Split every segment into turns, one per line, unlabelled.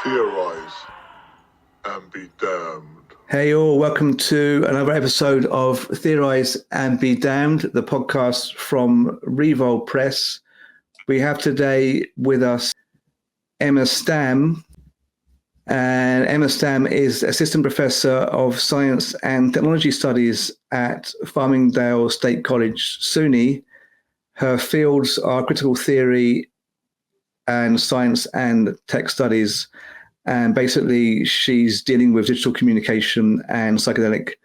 Theorize and be damned.
Hey all, welcome to another episode of Theorize and Be Damned, the podcast from Revol Press. We have today with us Emma Stamm, and Emma Stamm is Assistant Professor of Science and Technology Studies at Farmingdale State College-SUNY. Her fields are critical theory and science and tech studies. And basically, she's dealing with digital communication and psychedelic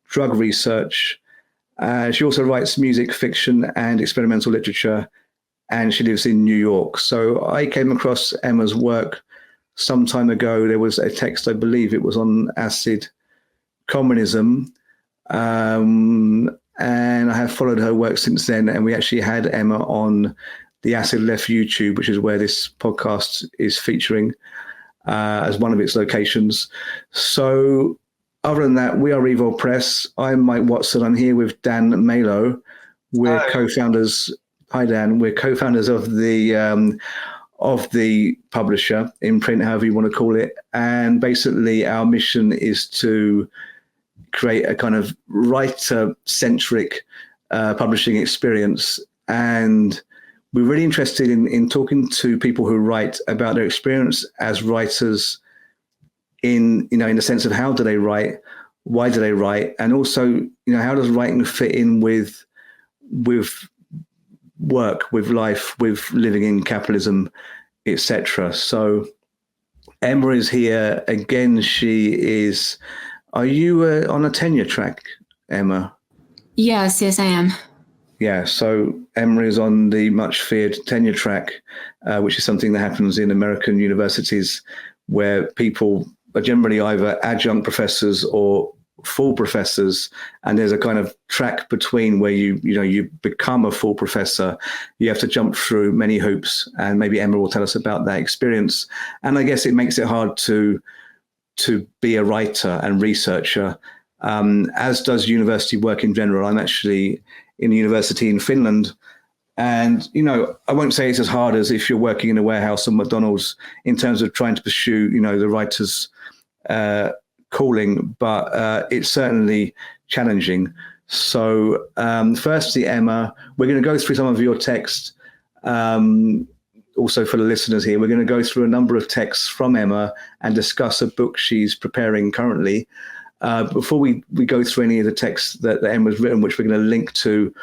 drug research. She also writes music, fiction, and experimental literature, and she lives in New York. So I came across Emma's work some time ago. There was a text, I believe it was on acid communism, and I have followed her work since then. And we actually had Emma on the Acid Left YouTube, which is where this podcast is featuring as one of its locations. So other than that, we are Revol Press. I'm Mike Watson. I'm here with Dan Malo. We're co-founders. Hi, Dan. We're co-founders of the publisher, imprint, however you want to call it. And basically our mission is to create a kind of writer-centric publishing experience. And we're really interested in talking to people who write about their experience as writers in the sense of how do they write, why do they write, and also, how does writing fit in with work, with life, with living in capitalism, etc. So Emma is here again. Are you on a tenure track, Emma?
Yes, I am.
Yeah, so Emma is on the much feared tenure track, which is something that happens in American universities where people are generally either adjunct professors or full professors. And there's a kind of track between where you become a full professor. You have to jump through many hoops, and maybe Emma will tell us about that experience. And I guess it makes it hard to be a writer and researcher, as does university work in general. I'm actually in a university in Finland. And, I won't say it's as hard as if you're working in a warehouse or McDonald's in terms of trying to pursue, the writer's calling, but it's certainly challenging. So firstly, Emma, we're going to go through some of your text. Also for the listeners here, we're going to go through a number of texts from Emma and discuss a book she's preparing currently. Before we go through any of the texts that Emma's written, which we're going to link to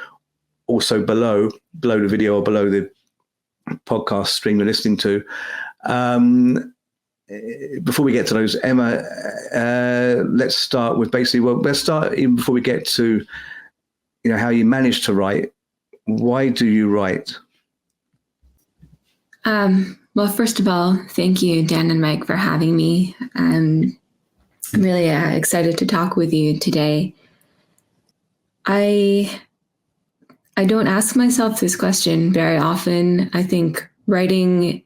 also below the video or below the podcast stream you're listening to. Before we get to those, Emma, let's start with let's start even before we get to, how you managed to write. Why do you write?
Well, first of all, thank you, Dan and Mike, for having me. I'm really excited to talk with you today. I don't ask myself this question very often. I think writing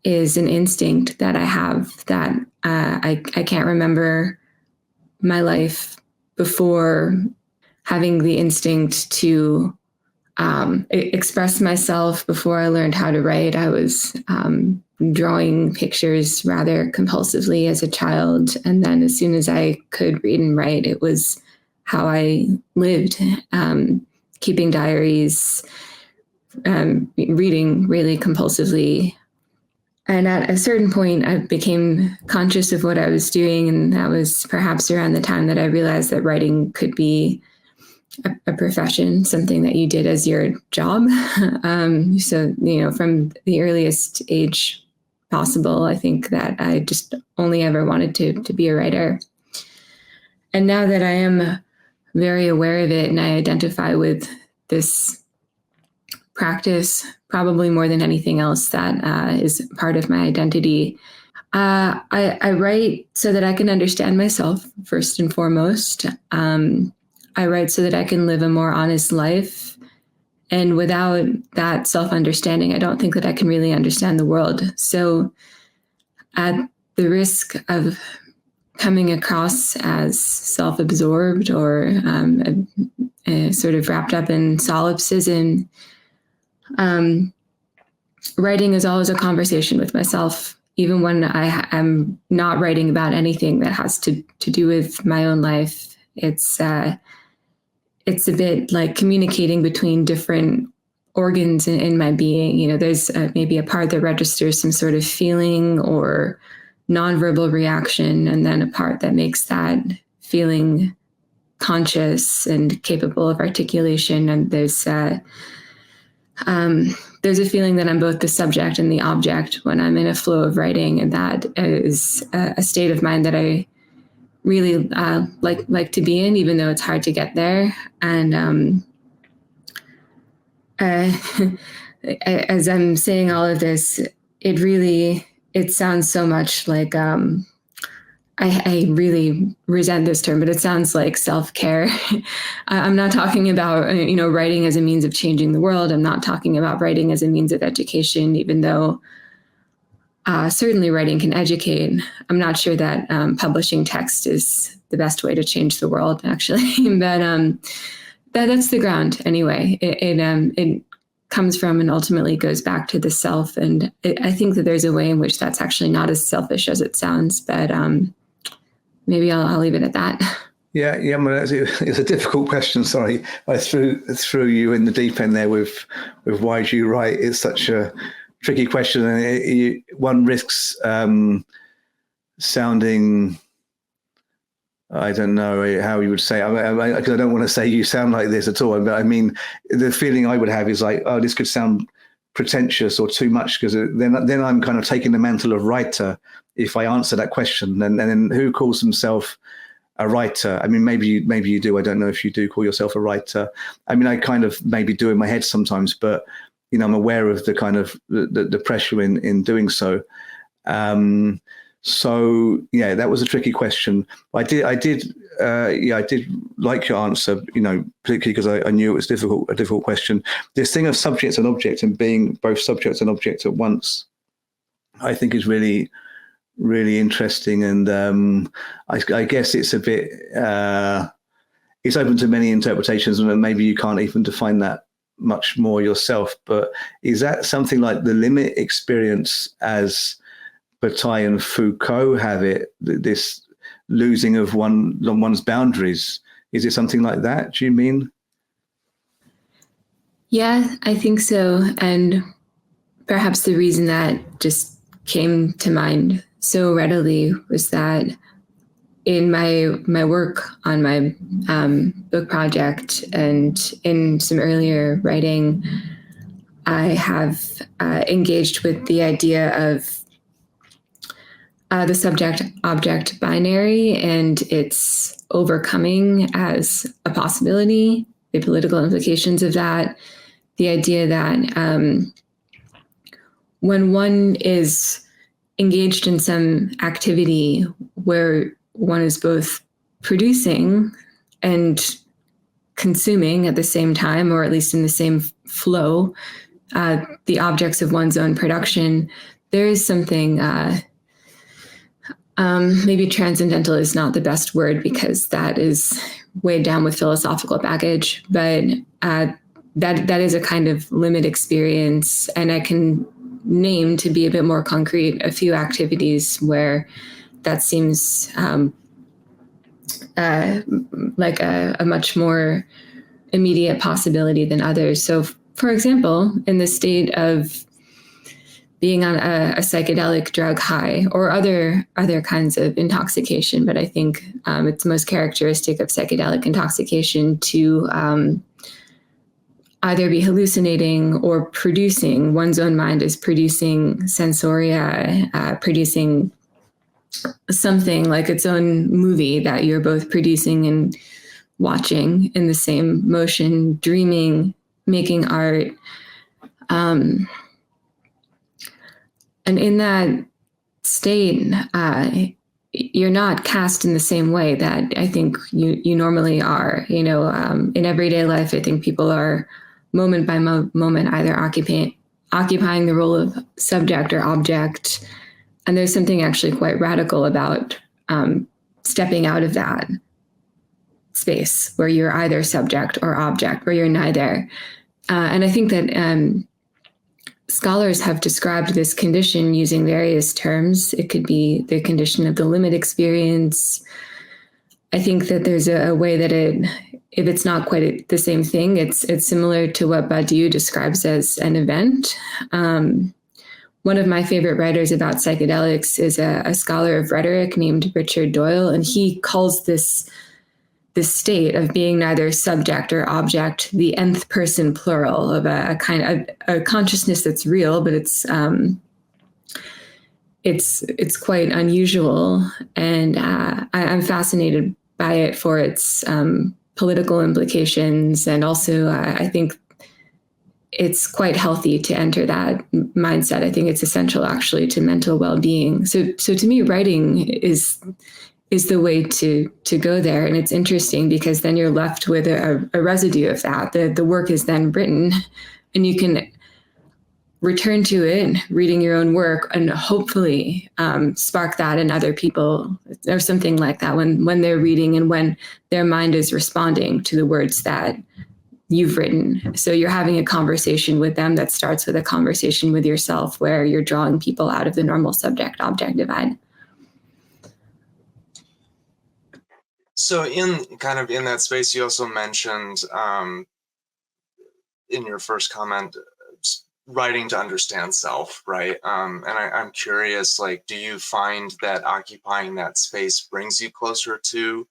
is an instinct that I have that I can't remember my life before having the instinct to express myself. Before I learned how to write, I was drawing pictures rather compulsively as a child. And then as soon as I could read and write, it was how I lived, keeping diaries, reading really compulsively. And at a certain point, I became conscious of what I was doing. And that was perhaps around the time that I realized that writing could be a profession, something that you did as your job. So, from the earliest age possible, I think that I just only ever wanted to be a writer. And now that I am very aware of it and I identify with this practice, probably more than anything else that is part of my identity, I write so that I can understand myself first and foremost. I write so that I can live a more honest life. And without that self-understanding, I don't think that I can really understand the world. So at the risk of coming across as self-absorbed or sort of wrapped up in solipsism, writing is always a conversation with myself. even when I am not writing about anything that has to do with my own life, it's a bit like communicating between different organs in my being. You know, there's maybe a part that registers some sort of feeling or nonverbal reaction, and then a part that makes that feeling conscious and capable of articulation. And there's a feeling that I'm both the subject and the object when I'm in a flow of writing, and that is a state of mind that I really like to be in, even though it's hard to get there. And as I'm saying all of this, it sounds so much like I really resent this term, but it sounds like self-care. I'm not talking about, writing as a means of changing the world. I'm not talking about writing as a means of education, even though certainly writing can educate. I'm not sure that publishing text is the best way to change the world, actually. But that's the ground anyway. It comes from and ultimately goes back to the self. And I think that there's a way in which that's actually not as selfish as it sounds. But maybe I'll leave it at that.
Yeah. Well, it's a difficult question. Sorry, I threw you in the deep end there with why do you write? It's such a tricky question, and one risks sounding, I don't know how you would say, because I don't want to say you sound like this at all. But I mean, the feeling I would have is like, oh, this could sound pretentious or too much, because then I'm kind of taking the mantle of writer if I answer that question. And then who calls himself a writer? I mean, maybe you do. I don't know if you do call yourself a writer. I mean, I kind of maybe do in my head sometimes, but I'm aware of the kind of the pressure in doing so. So yeah, that was a tricky question. I did like your answer, particularly because I knew it was a difficult question. This thing of subject and object and being both subject and object at once, I think is really, really interesting. And I guess it's a bit, it's open to many interpretations, and maybe you can't even define that much more yourself. But is that something like the limit experience as Bataille and Foucault have it, this losing of one's boundaries? Is it something like that, do you mean?
Yeah, I think so. And perhaps the reason that just came to mind so readily was that in my work on my book project and in some earlier writing, I have engaged with the idea of the subject-object binary and its overcoming as a possibility, the political implications of that, the idea that when one is engaged in some activity where one is both producing and consuming at the same time, or at least in the same flow, the objects of one's own production, there is something, maybe transcendental is not the best word because that is weighed down with philosophical baggage, but that is a kind of limit experience. And I can name, to be a bit more concrete, a few activities where that seems like a much more immediate possibility than others. So, for example, in the state of being on a psychedelic drug high or other kinds of intoxication, but I think it's most characteristic of psychedelic intoxication to either be hallucinating or producing. One's own mind is producing sensoria, producing something like its own movie that you're both producing and watching in the same motion, dreaming, making art. And in that state, you're not cast in the same way that I think you normally are. In everyday life, I think people are moment by moment either occupying the role of subject or object. And there's something actually quite radical about stepping out of that space where you're either subject or object, where you're neither. And I think that scholars have described this condition using various terms. It could be the condition of the limit experience. I think that there's a way that if it's not quite the same thing, it's similar to what Badiou describes as an event. One of my favorite writers about psychedelics is a scholar of rhetoric named Richard Doyle, and he calls this state of being neither subject or object the nth person plural of a kind of a consciousness that's real, but it's quite unusual, and I'm fascinated by it for its political implications, and also I think it's quite healthy to enter that mindset. I think it's essential actually to mental well-being. So to me, writing is the way to go there. And it's interesting because then you're left with a residue of that. The work is then written, and you can return to it, reading your own work, and hopefully spark that in other people or something like that when they're reading and when their mind is responding to the words that you've written. So you're having a conversation with them that starts with a conversation with yourself, where you're drawing people out of the normal subject-object divide.
So in that space, you also mentioned in your first comment, writing to understand self, right? And I'm curious, like, do you find that occupying that space brings you closer to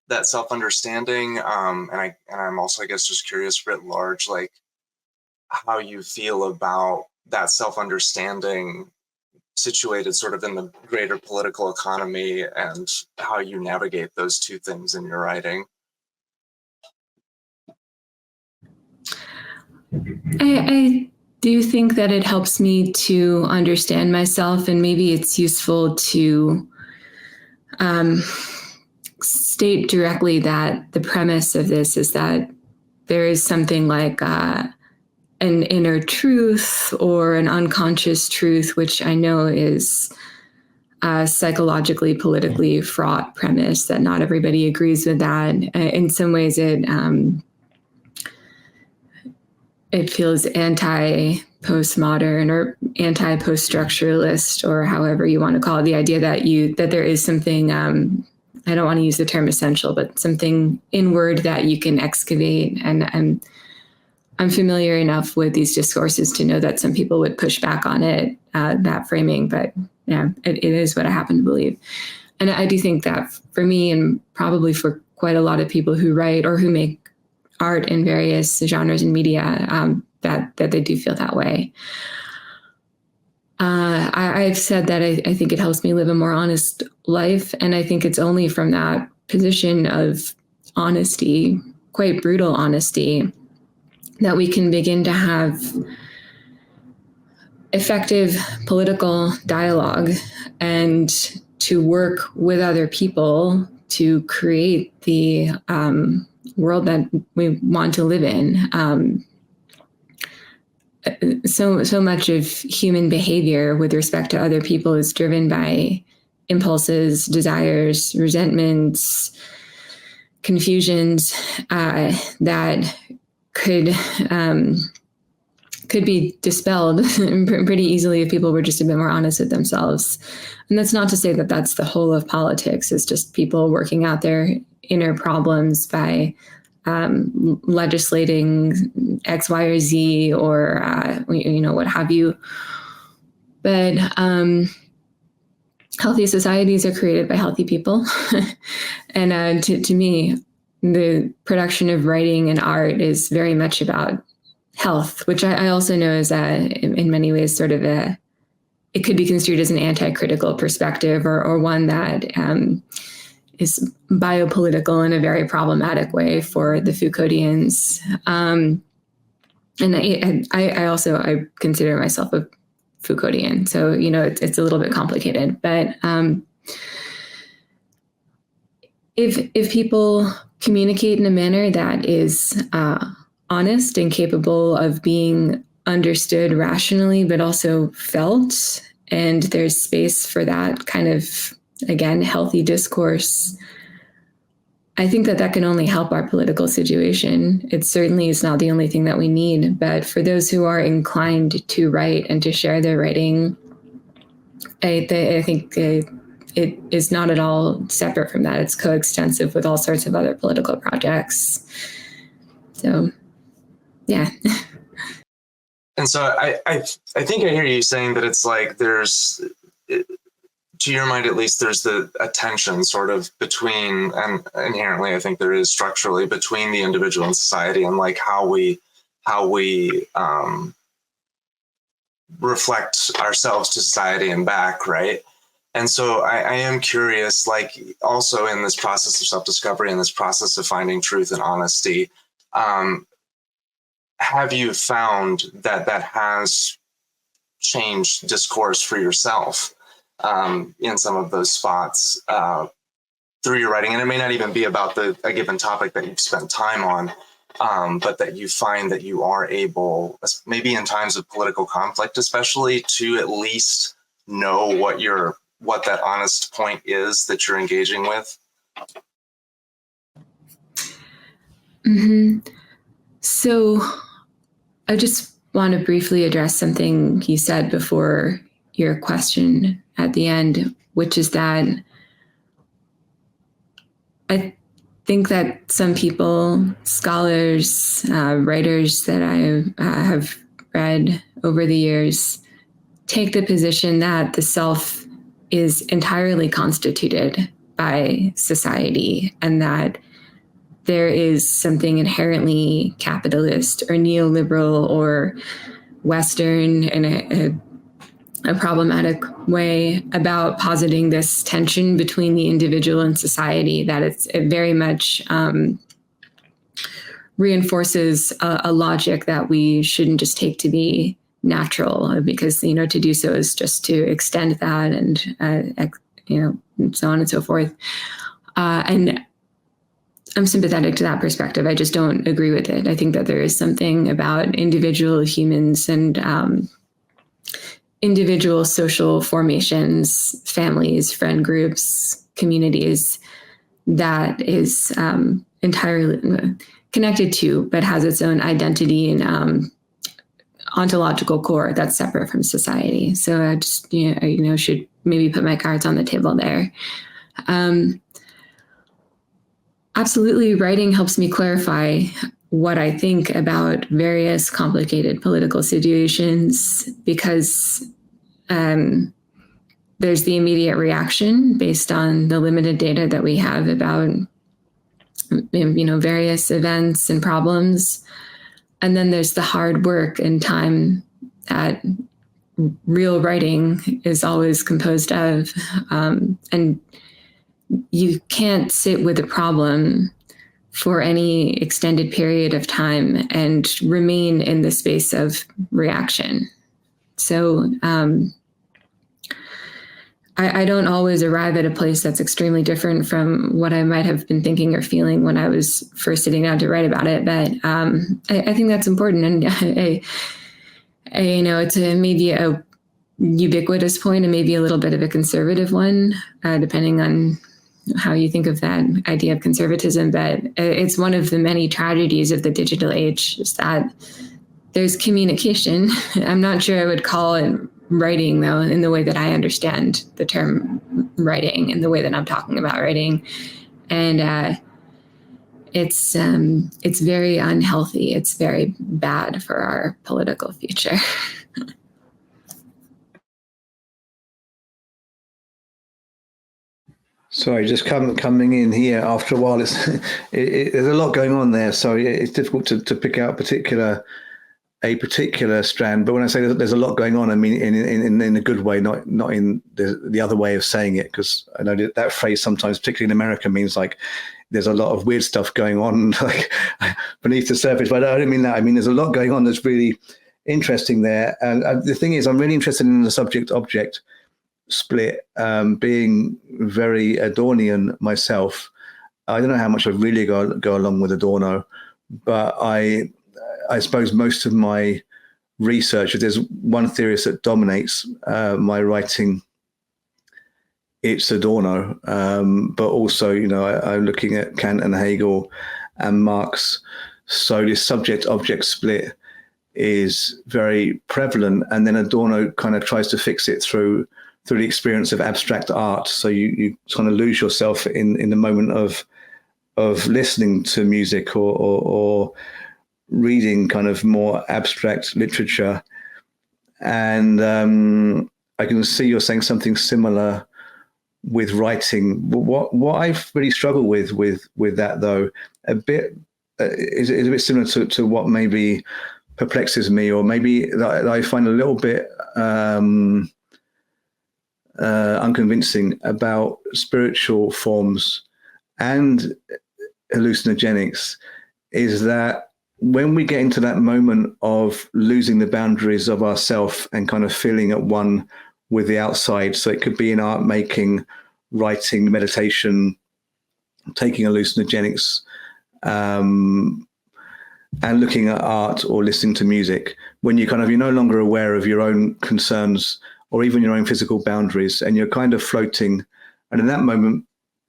that self-understanding? And I'm also, I guess, just curious writ large, like, how you feel about that self-understanding situated sort of in the greater political economy, and how you navigate those two things in your writing.
I do think that it helps me to understand myself, and maybe it's useful to state directly that the premise of this is that there is something like an inner truth or an unconscious truth, which I know is a psychologically, politically fraught premise, that not everybody agrees with that. In some ways, it feels anti-postmodern or anti-post-structuralist, or however you want to call it. The idea that there is something, I don't want to use the term essential, but something inward that you can excavate. And I'm familiar enough with these discourses to know that some people would push back on it, that framing, but yeah, it is what I happen to believe. And I do think that for me, and probably for quite a lot of people who write or who make art in various genres and media, that they do feel that way. I've said that I think it helps me live a more honest life. And I think it's only from that position of honesty, quite brutal honesty, that we can begin to have effective political dialogue and to work with other people to create the world that we want to live in. So much of human behavior with respect to other people is driven by impulses, desires, resentments, confusions that could be dispelled pretty easily if people were just a bit more honest with themselves. And that's not to say that that's the whole of politics. It's just people working out their inner problems by legislating X, Y, or Z, or what have you. But healthy societies are created by healthy people, and to me, the production of writing and art is very much about health, which I also know is in many ways sort of it could be construed as an anti-critical perspective, or one that is biopolitical in a very problematic way for the Foucauldians. And I consider myself a Foucauldian, so it's a little bit complicated. But if people communicate in a manner that is honest and capable of being understood rationally, but also felt, and there's space for that kind of, again, healthy discourse, I think that can only help our political situation. It certainly is not the only thing that we need, but for those who are inclined to write and to share their writing, I think it is not at all separate from that. It's coextensive with all sorts of other political projects. So, yeah.
And so I think I hear you saying that it's like there's, to your mind at least, there's a tension sort of between, and inherently I think there is structurally, between the individual and society, and like how we reflect ourselves to society and back, right? And so I am curious, like also in this process of self-discovery, in this process of finding truth and honesty, have you found that has changed discourse for yourself in some of those spots through your writing? And it may not even be about a given topic that you've spent time on, but that you find that you are able, maybe in times of political conflict especially, to at least know what that honest point is that you're engaging with.
Mm-hmm. So I just want to briefly address something you said before your question at the end, which is that I think that some people, scholars, writers that I have read over the years, take the position that the self is entirely constituted by society, and that there is something inherently capitalist or neoliberal or Western in a problematic way about positing this tension between the individual and society, that it very much reinforces a logic that we shouldn't just take to be natural, because, to do so is just to extend that and, and so on and so forth. And I'm sympathetic to that perspective. I just don't agree with it. I think that there is something about individual humans and individual social formations, families, friend groups, communities, that is entirely connected to, but has its own identity and ontological core that's separate from society. So I just, should maybe put my cards on the table there. Absolutely, writing helps me clarify what I think about various complicated political situations, because there's the immediate reaction based on the limited data that we have about, various events and problems. And then there's the hard work and time that real writing is always composed of. And you can't sit with a problem for any extended period of time and remain in the space of reaction. So I don't always arrive at a place that's extremely different from what I might have been thinking or feeling when I was first sitting down to write about it. But I think that's important. And it's maybe a ubiquitous point and maybe a little bit of a conservative one, depending on how you think of that idea of conservatism. But it's one of the many tragedies of the digital age, is that there's communication. I'm not sure I would call it writing, though, in the way that I understand the term writing and the way that I'm talking about writing. And it's very unhealthy. It's very bad for our political future.
Sorry, just coming in here after a while. There's a lot going on there, so it's difficult to pick out a particular strand. But when I say there's a lot going on, I mean in a good way, not in the other way of saying it, because I know that phrase sometimes, particularly in America, means like there's a lot of weird stuff going on like beneath the surface. But I don't mean that. I mean there's a lot going on that's really interesting there. And the thing is, I'm really interested in the subject-object split, being very Adornian myself. I don't know how much I really go along with Adorno, but I suppose most of my research, if there's one theorist that dominates my writing, it's Adorno, but also, I'm looking at Kant and Hegel and Marx. So this subject-object split is very prevalent, and then Adorno kind of tries to fix it through the experience of abstract art. So you kind of lose yourself in the moment of listening to music or reading kind of more abstract literature. And I can see you're saying something similar with writing. What I've really struggled with that, though, is a bit similar to what maybe perplexes me, or maybe that I find a little bit unconvincing about spiritual forms and hallucinogenics, is that when we get into that moment of losing the boundaries of ourself and kind of feeling at one with the outside, so it could be in art making, writing, meditation, taking hallucinogenics, and looking at art or listening to music, when you're no longer aware of your own concerns or even your own physical boundaries, and you're kind of floating. And in that moment,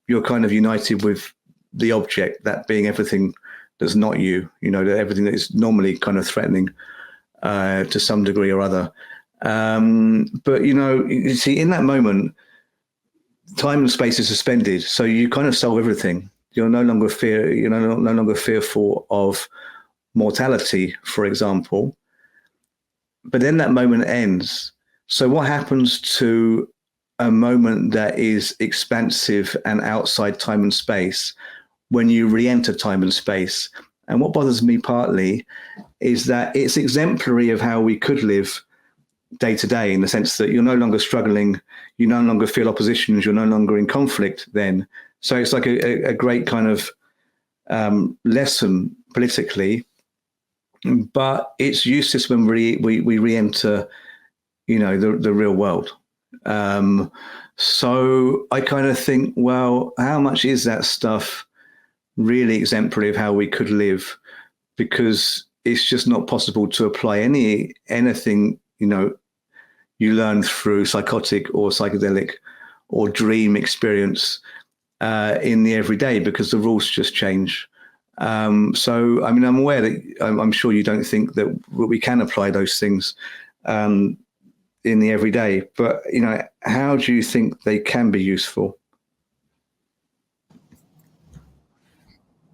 you're kind of united with the object, that being everything that's not you, everything that is normally kind of threatening to some degree or other. But, you see, in that moment, time and space is suspended. So you kind of solve everything. You're no longer fearful of mortality, for example. But then that moment ends. So what happens to a moment that is expansive and outside time and space when you re-enter time and space? And what bothers me partly is that it's exemplary of how we could live day to day, in the sense that you're no longer struggling, you no longer feel oppositions, you're no longer in conflict then. So it's like a great kind of lesson politically, but it's useless when we re-enter, the real world. So I kind of think, well, how much is that stuff really exemplary of how we could live? Because it's just not possible to apply anything, you learn through psychotic or psychedelic or dream experience in the everyday, because the rules just change. So, I'm aware that I'm sure you don't think that we can apply those things in the everyday, but, how do you think they can be useful?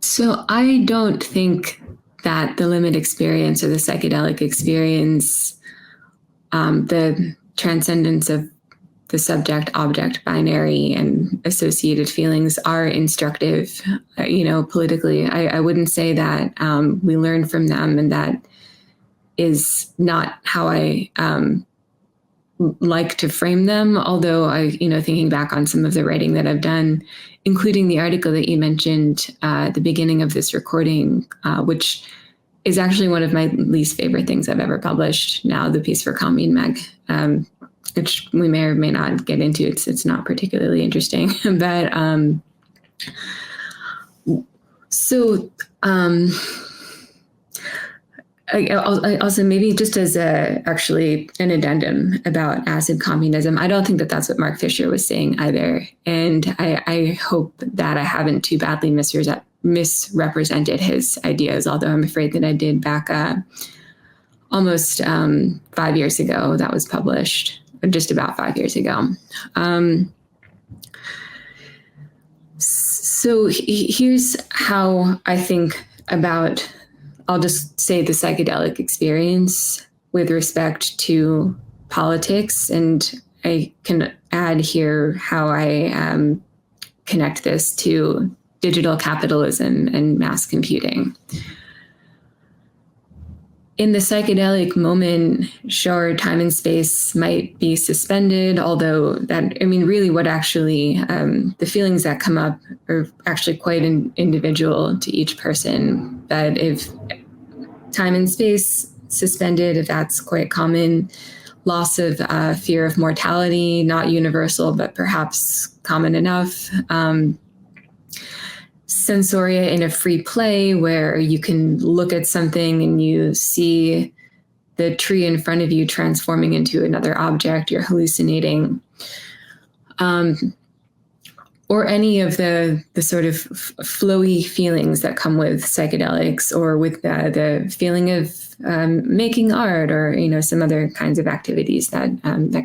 So I don't think that the limit experience or the psychedelic experience, the transcendence of the subject-object binary and associated feelings are instructive, politically. I wouldn't say that we learn from them, and that is not how I like to frame them. Although thinking back on some of the writing that I've done, including the article that you mentioned at the beginning of this recording, which is actually one of my least favorite things I've ever published now, the piece for Commune Mag, which we may or may not get into. It's not particularly interesting, but I also, maybe just as actually an addendum about acid communism, I don't think that that's what Mark Fisher was saying either. And I hope that I haven't too badly misrepresented his ideas, although I'm afraid that I did back almost 5 years ago. That was published just about 5 years ago. So here's how I think about, I'll just say, the psychedelic experience with respect to politics. And I can add here how I connect this to digital capitalism and mass computing. In the psychedelic moment, sure, time and space might be suspended, although really what actually, the feelings that come up are actually quite individual to each person. But if time and space suspended, if that's quite common, loss of fear of mortality, not universal, but perhaps common enough. Sensoria in a free play where you can look at something and you see the tree in front of you transforming into another object, you're hallucinating. or any of the sort of flowy feelings that come with psychedelics, or with the feeling of making art, or some other kinds of activities that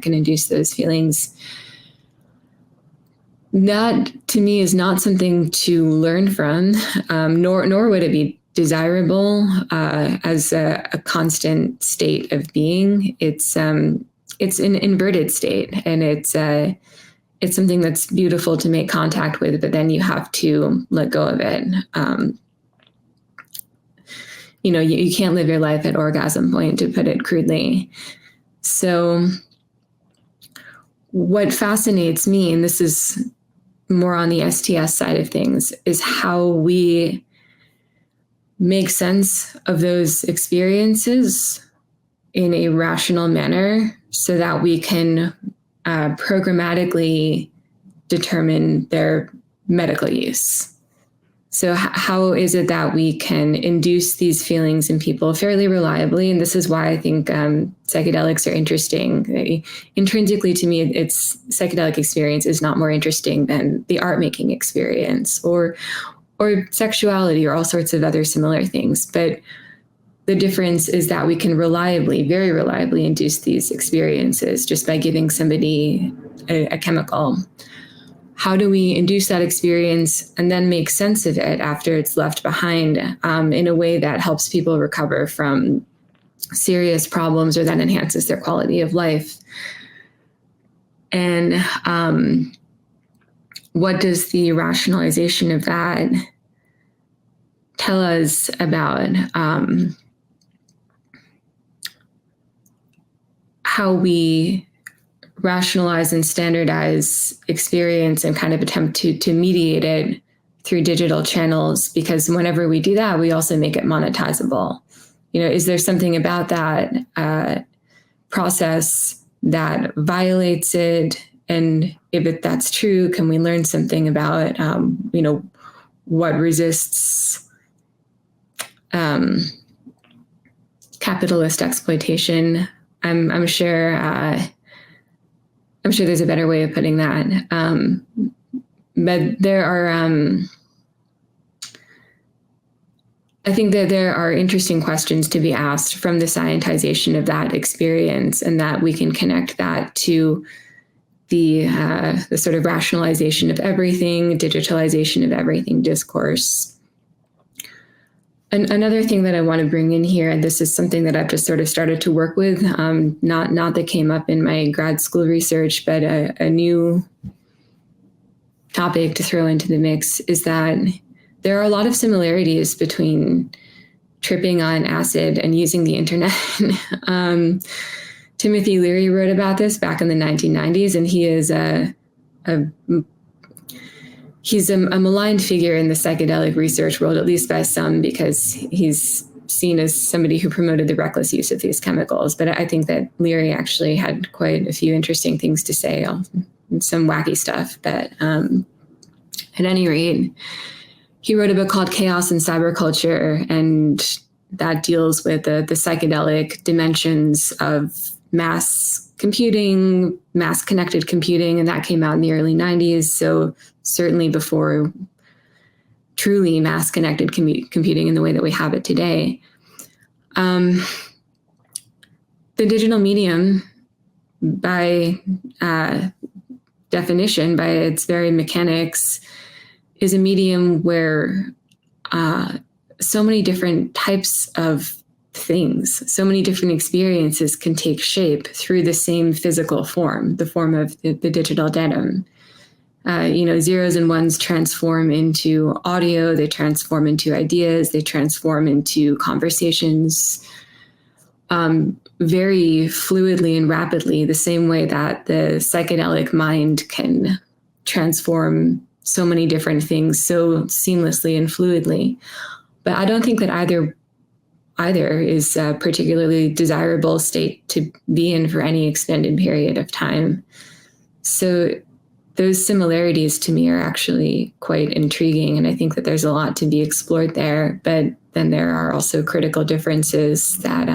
can induce those feelings. That to me is not something to learn from, nor would it be desirable as a constant state of being. It's an inverted state, and it's something that's beautiful to make contact with, but then you have to let go of it. You can't live your life at orgasm point, to put it crudely. So what fascinates me, and this is more on the STS side of things, is how we make sense of those experiences in a rational manner so that we can programmatically determine their medical use. So how is it that we can induce these feelings in people fairly reliably? And this is why I think psychedelics are interesting. Intrinsically, to me, its psychedelic experience is not more interesting than the art making experience or sexuality or all sorts of other similar things. But the difference is that we can very reliably induce these experiences just by giving somebody a chemical. How do we induce that experience and then make sense of it after it's left behind in a way that helps people recover from serious problems or that enhances their quality of life? And what does the rationalization of that tell us about how we rationalize and standardize experience and kind of attempt to mediate it through digital channels? Because whenever we do that, we also make it monetizable. Is there something about that process that violates it? And if that's true, can we learn something about, what resists capitalist exploitation? I'm sure there's a better way of putting that. But there are, I think that there are interesting questions to be asked from the scientization of that experience, and that we can connect that to the sort of rationalization of everything, digitalization of everything discourse. Another thing that I want to bring in here, and this is something that I've just sort of started to work with, not that came up in my grad school research, but a new topic to throw into the mix, is that there are a lot of similarities between tripping on acid and using the internet. Timothy Leary wrote about this back in the 1990s, and he is he's a maligned figure in the psychedelic research world, at least by some, because he's seen as somebody who promoted the reckless use of these chemicals. But I think that Leary actually had quite a few interesting things to say, some wacky stuff. But at any rate, he wrote a book called Chaos in Cyberculture, and that deals with the psychedelic dimensions of mass computing, mass connected computing, and that came out in the early 90s. So certainly before truly mass connected computing in the way that we have it today. The digital medium, by definition, by its very mechanics, is a medium where so many different types of things, so many different experiences can take shape through the same physical form, the form of the digital datum. Zeros and ones transform into audio, they transform into ideas, they transform into conversations very fluidly and rapidly, the same way that the psychedelic mind can transform so many different things so seamlessly and fluidly. But I don't think that either is a particularly desirable state to be in for any extended period of time. So those similarities to me are actually quite intriguing, and I think that there's a lot to be explored there. But then there are also critical differences that,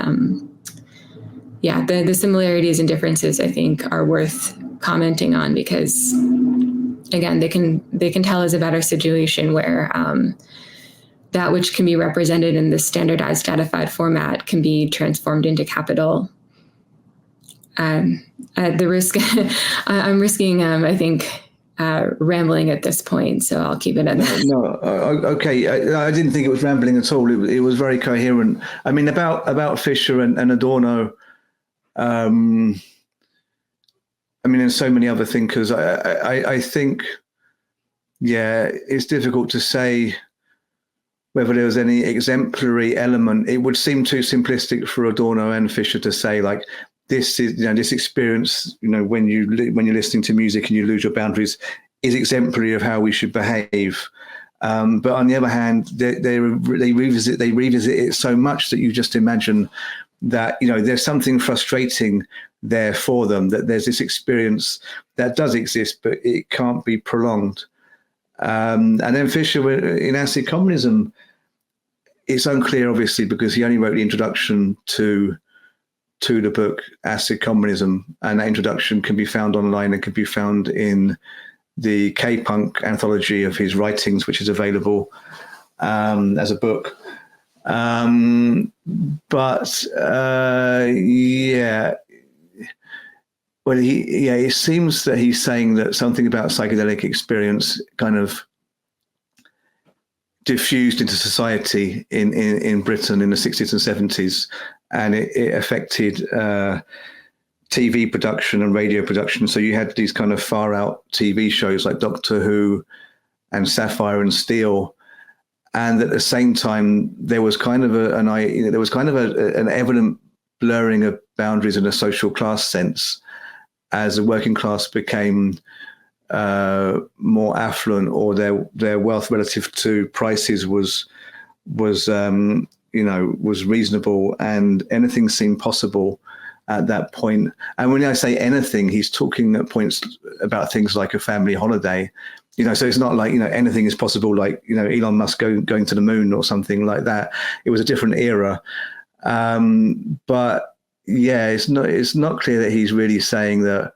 the similarities and differences I think are worth commenting on, because again, they can tell us about our situation where that which can be represented in the standardized datafied format can be transformed into capital. At the risk, I'm risking, I think, rambling at this point, so I'll keep it at that.
No, okay. I didn't think it was rambling at all. It was very coherent. I mean, about Fisher and Adorno. I mean, and so many other thinkers. I think, yeah, it's difficult to say whether there was any exemplary element. It would seem too simplistic for Adorno and Fisher to say, like, this is, this experience, when you're listening to music and you lose your boundaries, is exemplary of how we should behave. But on the other hand, they revisit it so much that you just imagine that there's something frustrating there for them, that there's this experience that does exist, but it can't be prolonged. And then Fisher, in Acid Communism, it's unclear, obviously, because he only wrote the introduction to the book Acid Communism, and that introduction can be found online and can be found in the K-Punk anthology of his writings, which is available as a book. Well, it seems that he's saying that something about psychedelic experience kind of diffused into society in Britain in the 60s and 70s, and it affected TV production and radio production. So you had these kind of far out TV shows like Doctor Who and Sapphire and Steel, and at the same time there was kind of an evident blurring of boundaries in a social class sense as the working class became more affluent, or their wealth relative to prices was reasonable, and anything seemed possible at that point. And when I say anything, he's talking at points about things like a family holiday, so it's not like, anything is possible, like, Elon Musk going to the moon or something like that. It was a different era. But yeah, it's not clear that he's really saying that,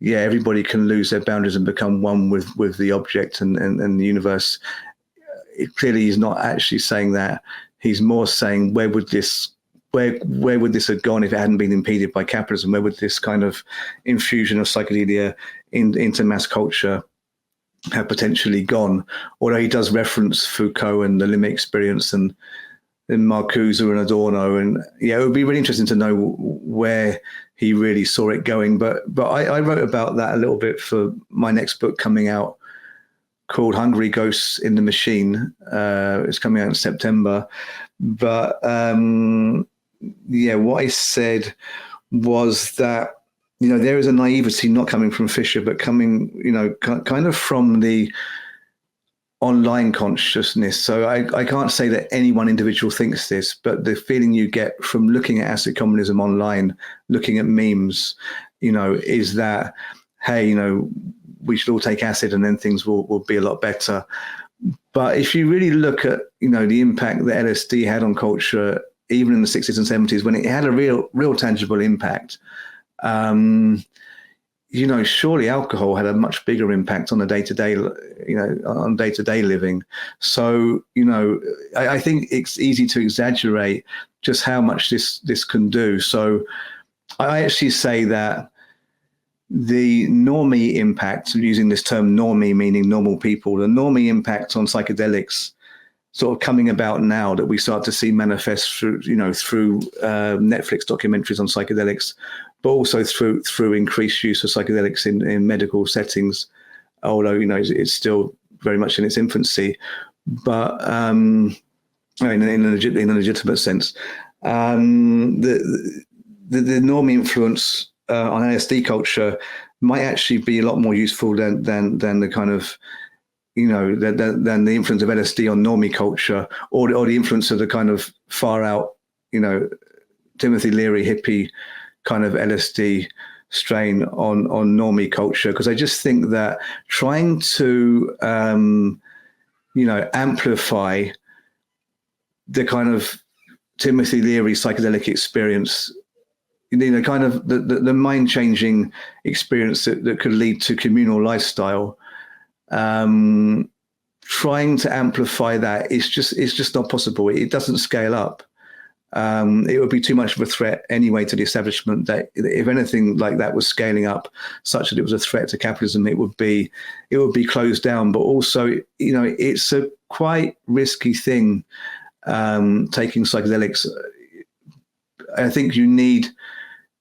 everybody can lose their boundaries and become one with the object and the universe. Clearly he's not actually saying that. He's more saying, where would this have gone if it hadn't been impeded by capitalism? Where would this kind of infusion of psychedelia into mass culture have potentially gone? Although he does reference Foucault and the limit experience and Marcuse and Adorno, and it would be really interesting to know where he really saw it going. But I wrote about that a little bit for my next book coming out, called Hungry Ghosts in the Machine. It's coming out in September. But what I said was that, there is a naivety not coming from Fisher, but coming, kind of from the online consciousness. So I can't say that any one individual thinks this, but the feeling you get from looking at Acid Communism online, looking at memes, is that, hey, we should all take acid and then things will be a lot better. But if you really look at, the impact that LSD had on culture, even in the 60s and 70s, when it had a real tangible impact, surely alcohol had a much bigger impact on the day-to-day, on day-to-day living. So, I think it's easy to exaggerate just how much this can do. So I actually say that the normie impact, using this term normie meaning normal people, the normie impact on psychedelics sort of coming about now that we start to see manifest through Netflix documentaries on psychedelics, but also through increased use of psychedelics in medical settings, although, it's still very much in its infancy, but in a legitimate sense. The normie influence on LSD culture might actually be a lot more useful than the kind of, than the influence of LSD on normie culture, or the influence of the kind of far out, Timothy Leary hippie kind of LSD strain on normie culture. Because I just think that trying to, amplify the kind of Timothy Leary psychedelic experience, kind of the mind-changing experience that could lead to communal lifestyle, trying to amplify that is just not possible. It doesn't scale up. It would be too much of a threat anyway to the establishment. That if anything like that was scaling up, such that it was a threat to capitalism, it would be closed down. But also, it's a quite risky thing, taking psychedelics. I think you need,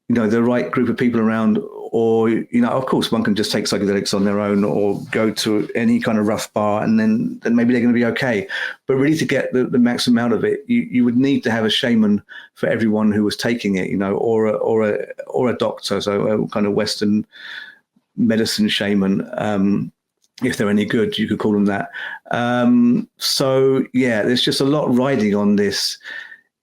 the right group of people around, or, of course one can just take psychedelics on their own or go to any kind of rough bar and then maybe they're going to be okay. But really to get the maximum out of it, you would need to have a shaman for everyone who was taking it, or a doctor, so a kind of Western medicine shaman. If they're any good, you could call them that. So yeah, there's just a lot riding on this.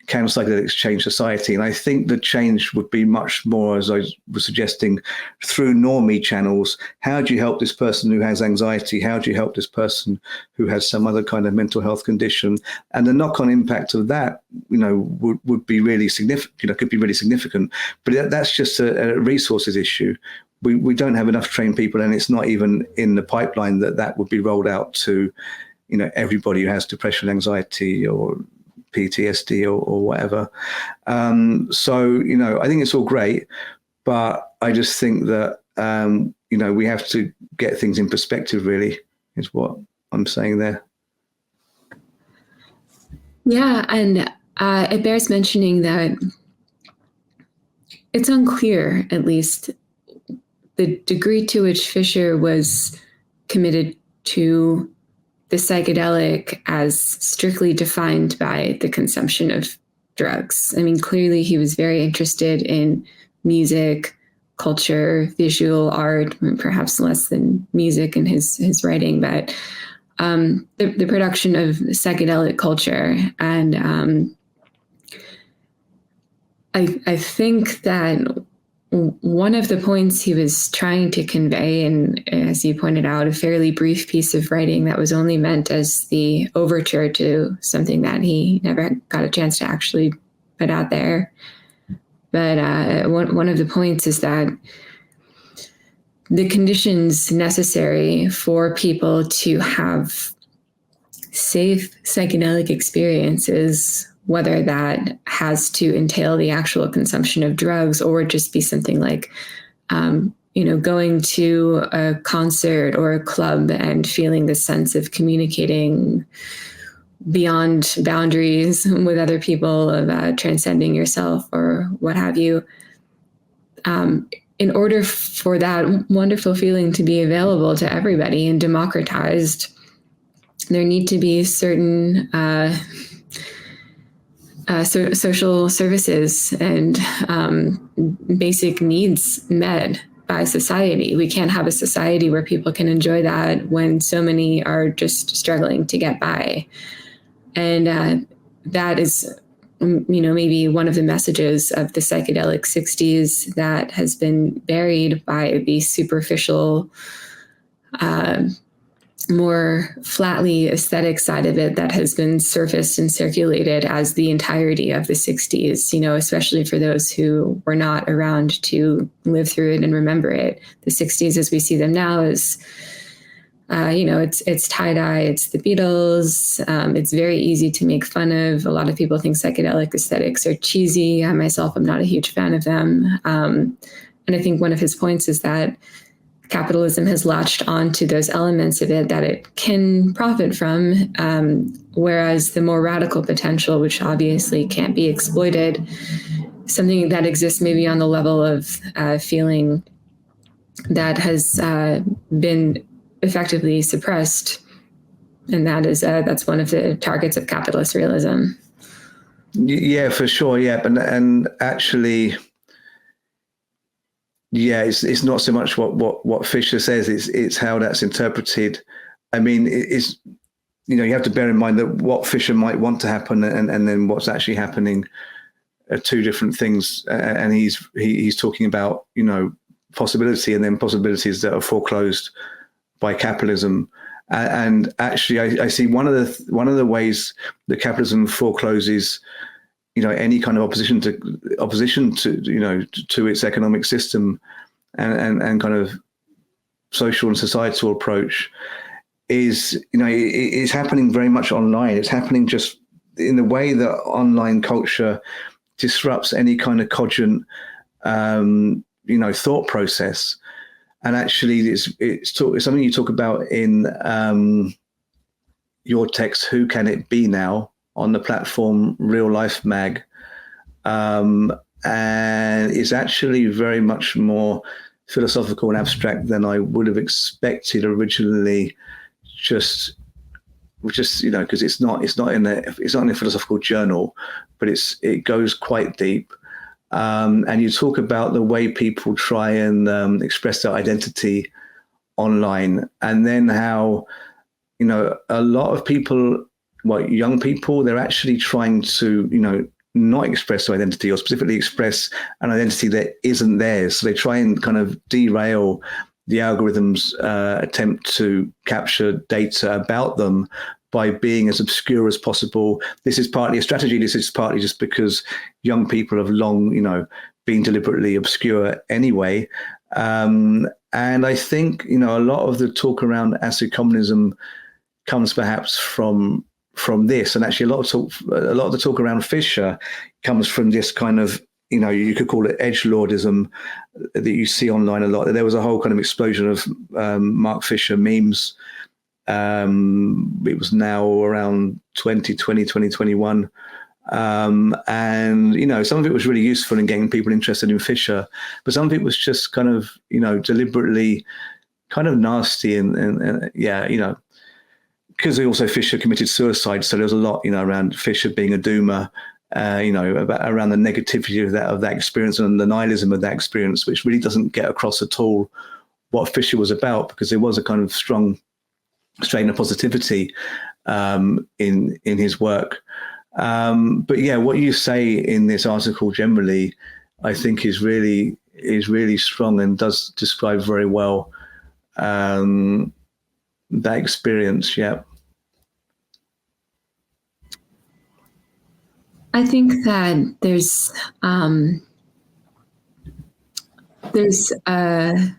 Can psychedelics change society? And I think the change would be much more, as I was suggesting, through normie channels. How do you help this person who has anxiety? How do you help this person who has some other kind of mental health condition? And the knock-on impact of that, would be really significant, could be really significant. But that's just a resources issue. We don't have enough trained people, and it's not even in the pipeline that would be rolled out to, everybody who has depression, anxiety, or PTSD or whatever. So, I think it's all great, but I just think that, we have to get things in perspective, really, is what I'm saying there.
Yeah, and it bears mentioning that it's unclear, at least, the degree to which Fisher was committed to the psychedelic as strictly defined by the consumption of drugs. I mean, clearly he was very interested in music, culture, visual art, perhaps less than music in his writing, but the production of psychedelic culture. And I think that one of the points he was trying to convey, and as you pointed out, a fairly brief piece of writing that was only meant as the overture to something that he never got a chance to actually put out there. But one of the points is that the conditions necessary for people to have safe psychedelic experiences, whether that has to entail the actual consumption of drugs or just be something like, going to a concert or a club and feeling the sense of communicating beyond boundaries with other people, of transcending yourself or what have you. In order for that wonderful feeling to be available to everybody and democratized, there need to be certain social services and basic needs met by society. We can't have a society where people can enjoy that when so many are just struggling to get by. And that is, maybe one of the messages of the psychedelic 60s that has been buried by the superficial, more flatly aesthetic side of it that has been surfaced and circulated as the entirety of the 60s, especially for those who were not around to live through it and remember it. The 60s as we see them now is, it's tie-dye, it's the Beatles. It's very easy to make fun of. A lot of people think psychedelic aesthetics are cheesy. I myself am not a huge fan of them. And I think one of his points is that capitalism has latched onto those elements of it that it can profit from, whereas the more radical potential, which obviously can't be exploited, something that exists maybe on the level of feeling that has been effectively suppressed, and that's one of the targets of capitalist realism.
Yeah, for sure. Yeah, and actually. Yeah, it's not so much what Fisher says, it's how that's interpreted. I mean, it's you have to bear in mind that what Fisher might want to happen and then what's actually happening are two different things. And he's talking about, possibility and then possibilities that are foreclosed by capitalism. And actually, I see one of the ways that capitalism forecloses any kind of opposition to its economic system and kind of social and societal approach is, it's happening very much online. It's happening just in the way that online culture disrupts any kind of cogent, thought process. And actually, it's something you talk about in your text, Who Can It Be Now, on the platform Real Life Mag. And it's actually very much more philosophical and abstract than I would have expected originally, just because it's not in a philosophical journal, but it goes quite deep. And you talk about the way people try and express their identity online, and then how, a lot of people, young people, they're actually trying to, not express their identity, or specifically express an identity that isn't theirs. So they try and kind of derail the algorithm's attempt to capture data about them by being as obscure as possible. This is partly a strategy. This is partly just because young people have long, been deliberately obscure anyway. And I think, a lot of the talk around acid communism comes perhaps from this, and actually a lot of the talk around Fisher comes from this kind of, you could call it edgelordism that you see online a lot. There was a whole kind of explosion of Mark Fisher memes. It was now around 2020, 2021. And, some of it was really useful in getting people interested in Fisher, but some of it was just kind of, deliberately kind of nasty and because also Fisher committed suicide. So there was a lot, around Fisher being a doomer, around the negativity of that experience and the nihilism of that experience, which really doesn't get across at all what Fisher was about, because there was a kind of strong strain of positivity in his work. But yeah, what you say in this article generally, I think is really strong and does describe very well that experience. Yeah.
I think that there's a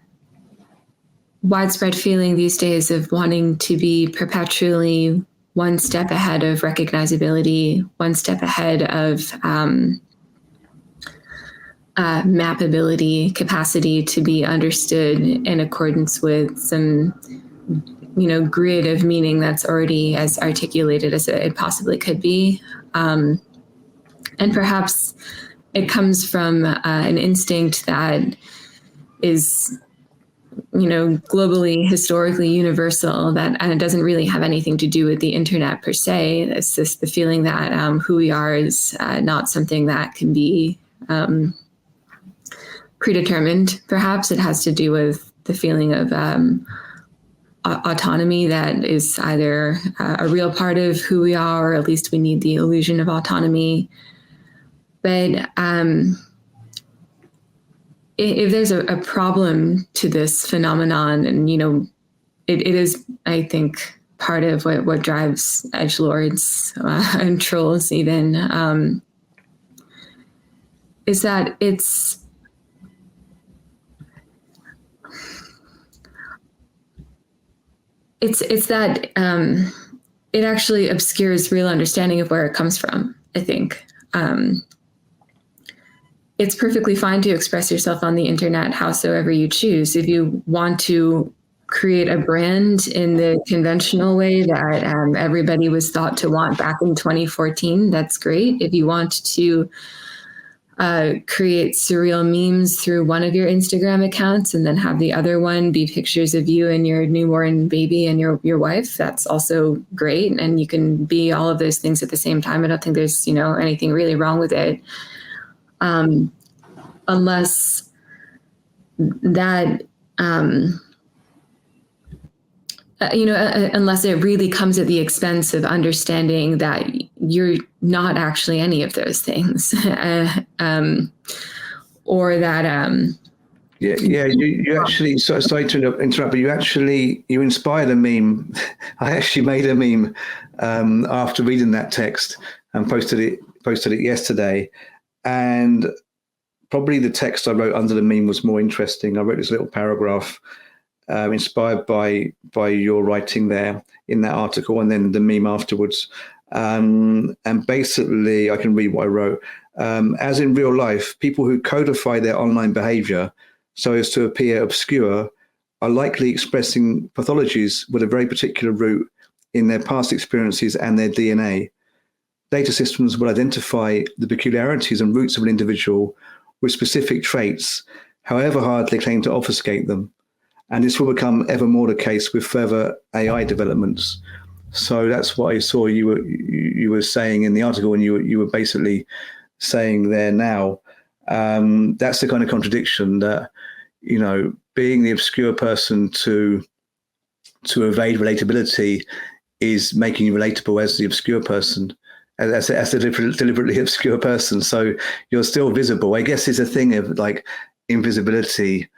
widespread feeling these days of wanting to be perpetually one step ahead of recognizability, one step ahead of mappability, capacity to be understood in accordance with some, grid of meaning that's already as articulated as it possibly could be. And perhaps it comes from an instinct that is, globally, historically universal, that and it doesn't really have anything to do with the internet per se. It's just the feeling that who we are is not something that can be predetermined. Perhaps it has to do with the feeling of autonomy that is either a real part of who we are, or at least we need the illusion of autonomy. But if there's a problem to this phenomenon, and, it is, I think, part of what drives edgelords and trolls even, is that it's that it actually obscures real understanding of where it comes from, I think. It's perfectly fine to express yourself on the internet howsoever you choose. If you want to create a brand in the conventional way that everybody was thought to want back in 2014, that's great. If you want to create surreal memes through one of your Instagram accounts and then have the other one be pictures of you and your newborn baby and your wife, that's also great. And you can be all of those things at the same time. I don't think there's, anything really wrong with it. Unless that, unless it really comes at the expense of understanding that you're not actually any of those things, or that.
You actually, sorry to interrupt, but you inspired a meme. I actually made a meme after reading that text and posted it yesterday, and probably the text I wrote under the meme was more interesting. I wrote this little paragraph inspired by your writing there in that article, and then the meme afterwards. And basically, I can read what I wrote. As in real life, people who codify their online behavior so as to appear obscure are likely expressing pathologies with a very particular root in their past experiences and their DNA. Data systems will identify the peculiarities and roots of an individual with specific traits, however hard they claim to obfuscate them. And this will become ever more the case with further AI developments. So that's what I saw you were saying in the article, and you were basically saying there now. That's the kind of contradiction that, being the obscure person to evade relatability is making you relatable as the obscure person, as a deliberately obscure person. So you're still visible. I guess it's a thing of like invisibility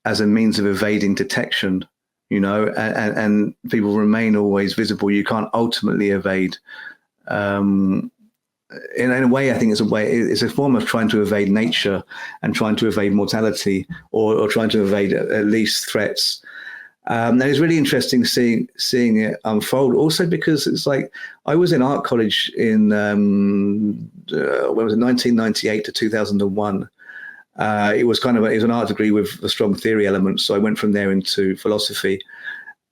as a means of evading detection, and people remain always visible. You can't ultimately evade. In a way, I think it's a form of trying to evade nature and trying to evade mortality, or trying to evade at least threats. And it's really interesting seeing it unfold. Also, because it's like I was in art college in 1998 to 2001. It was an art degree with a strong theory element. So I went from there into philosophy.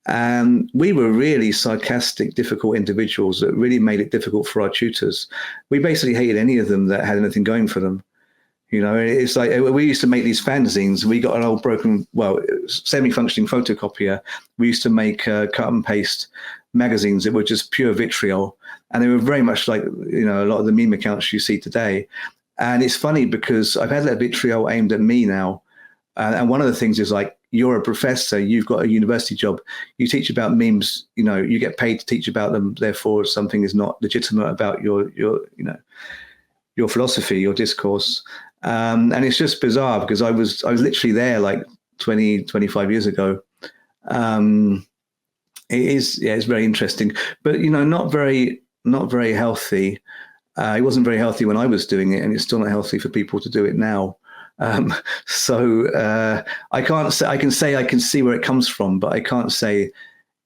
And we were really sarcastic, difficult individuals that really made it difficult for our tutors. We basically hated any of them that had anything going for them. It's like we used to make these fanzines. We got an old semi-functioning photocopier. We used to make cut and paste magazines that were just pure vitriol. And they were very much like, a lot of the meme accounts you see today. And it's funny because I've had that vitriol aimed at me now. And one of the things is like, you're a professor, you've got a university job, you teach about memes, you get paid to teach about them. Therefore, something is not legitimate about your philosophy, your discourse. And it's just bizarre because I was literally there like 20, 25 years ago. It's very interesting, but, not very healthy. It wasn't very healthy when I was doing it, and it's still not healthy for people to do it now. So I can't say, I can see where it comes from, but I can't say,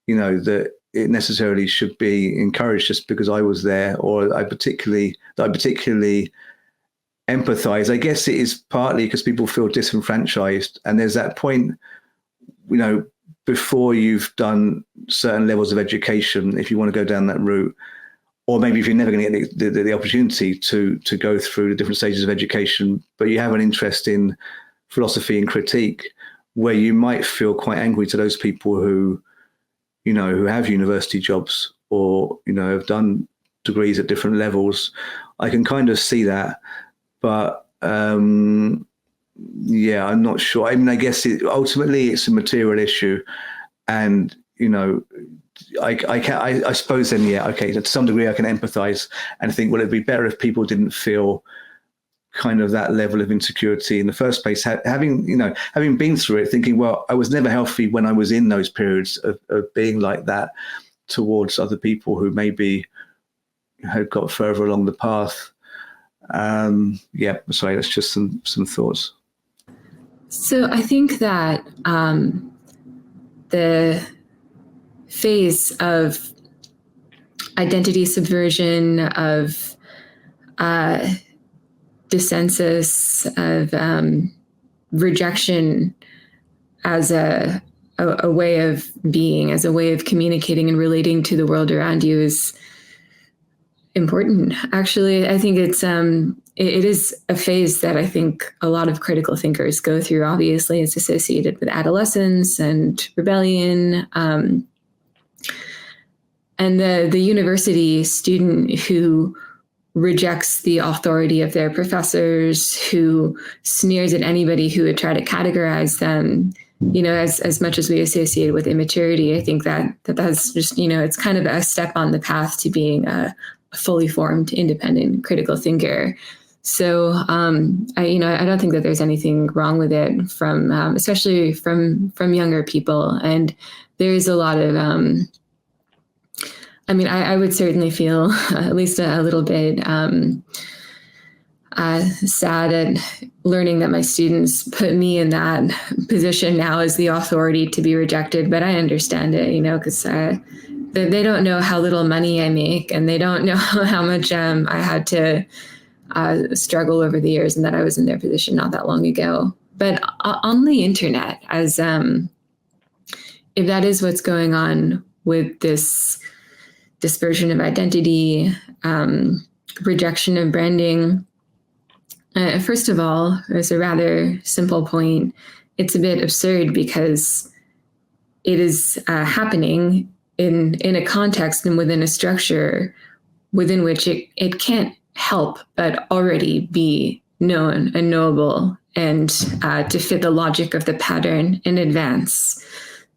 that it necessarily should be encouraged just because I was there, or I particularly empathize. I guess it is partly because people feel disenfranchised, and there's that point, before you've done certain levels of education, if you want to go down that route, or maybe if you're never going to get the opportunity to go through the different stages of education, but you have an interest in philosophy and critique, where you might feel quite angry to those people who have university jobs or, have done degrees at different levels. I can kind of see that, but I'm not sure. I mean, I guess ultimately it's a material issue, and, I suppose then, to some degree I can empathize and think, well, it'd be better if people didn't feel kind of that level of insecurity in the first place, having been through it, thinking, well, I was never healthy when I was in those periods of being like that towards other people who maybe had got further along the path. Sorry, that's just some thoughts.
So I think that the phase of identity subversion, of dissensus, of rejection as a way of being, as a way of communicating and relating to the world around you is important. Actually, I think it is a phase that I think a lot of critical thinkers go through. Obviously, it's associated with adolescence and rebellion. And the university student who rejects the authority of their professors, who sneers at anybody who would try to categorize them, as much as we associate with immaturity, I think that's just, it's kind of a step on the path to being a fully formed, independent, critical thinker. So I don't think that there's anything wrong with it from, especially from younger people. And there is a lot of, I would certainly feel at least a little bit sad at learning that my students put me in that position now as the authority to be rejected. But I understand it, because they don't know how little money I make, and they don't know how much I had to struggle over the years, and that I was in their position not that long ago. But on the internet, as if that is what's going on with this dispersion of identity, rejection of branding, first of all, there's a rather simple point. It's a bit absurd because it is happening in a context and within a structure within which it can't help but already be known and knowable and to fit the logic of the pattern in advance.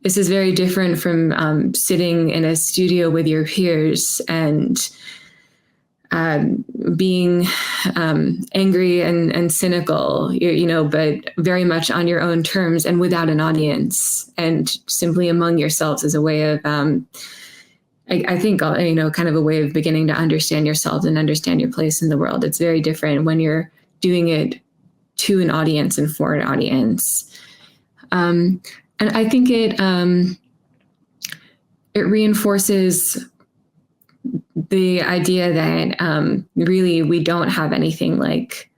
This is very different from sitting in a studio with your peers and being angry and cynical, but very much on your own terms and without an audience and simply among yourselves as a way of, I think, kind of a way of beginning to understand yourself and understand your place in the world. It's very different when you're doing it to an audience and for an audience. And I think it reinforces the idea that really we don't have anything like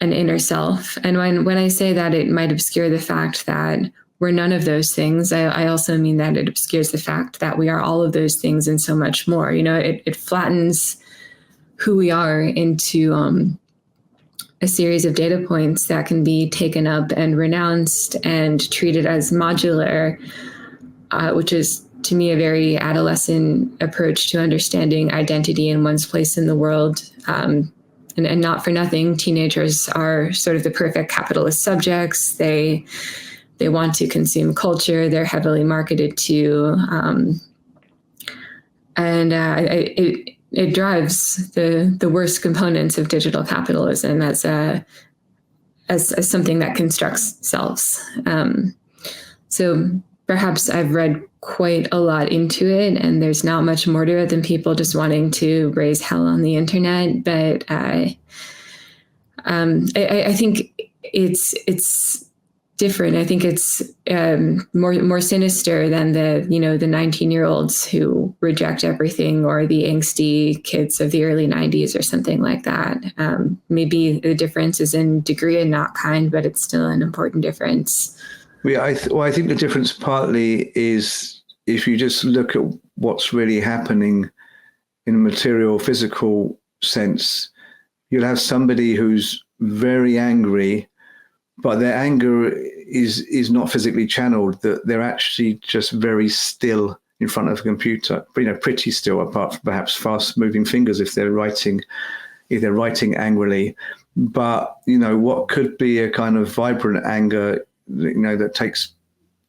an inner self. And when I say that, it might obscure the fact that we're none of those things. I also mean that it obscures the fact that we are all of those things and so much more. It flattens who we are into a series of data points that can be taken up and renounced and treated as modular, which is, to me, a very adolescent approach to understanding identity and one's place in the world. And not for nothing, teenagers are sort of the perfect capitalist subjects. They want to consume culture. They're heavily marketed to. It drives the worst components of digital capitalism as something that constructs selves. So perhaps I've read quite a lot into it, and there's not much more to it than people just wanting to raise hell on the internet. But I think it's different. I think it's more sinister than the 19-year-olds who reject everything, or the angsty kids of the early 90s or something like that. Maybe the difference is in degree and not kind, but it's still an important difference.
I think the difference partly is if you just look at what's really happening in a material, physical sense, you'll have somebody who's very angry, but their anger is not physically channeled. That they're actually just very still in front of a computer, pretty still, apart from perhaps fast-moving fingers if they're writing angrily. But what could be a kind of vibrant anger, that takes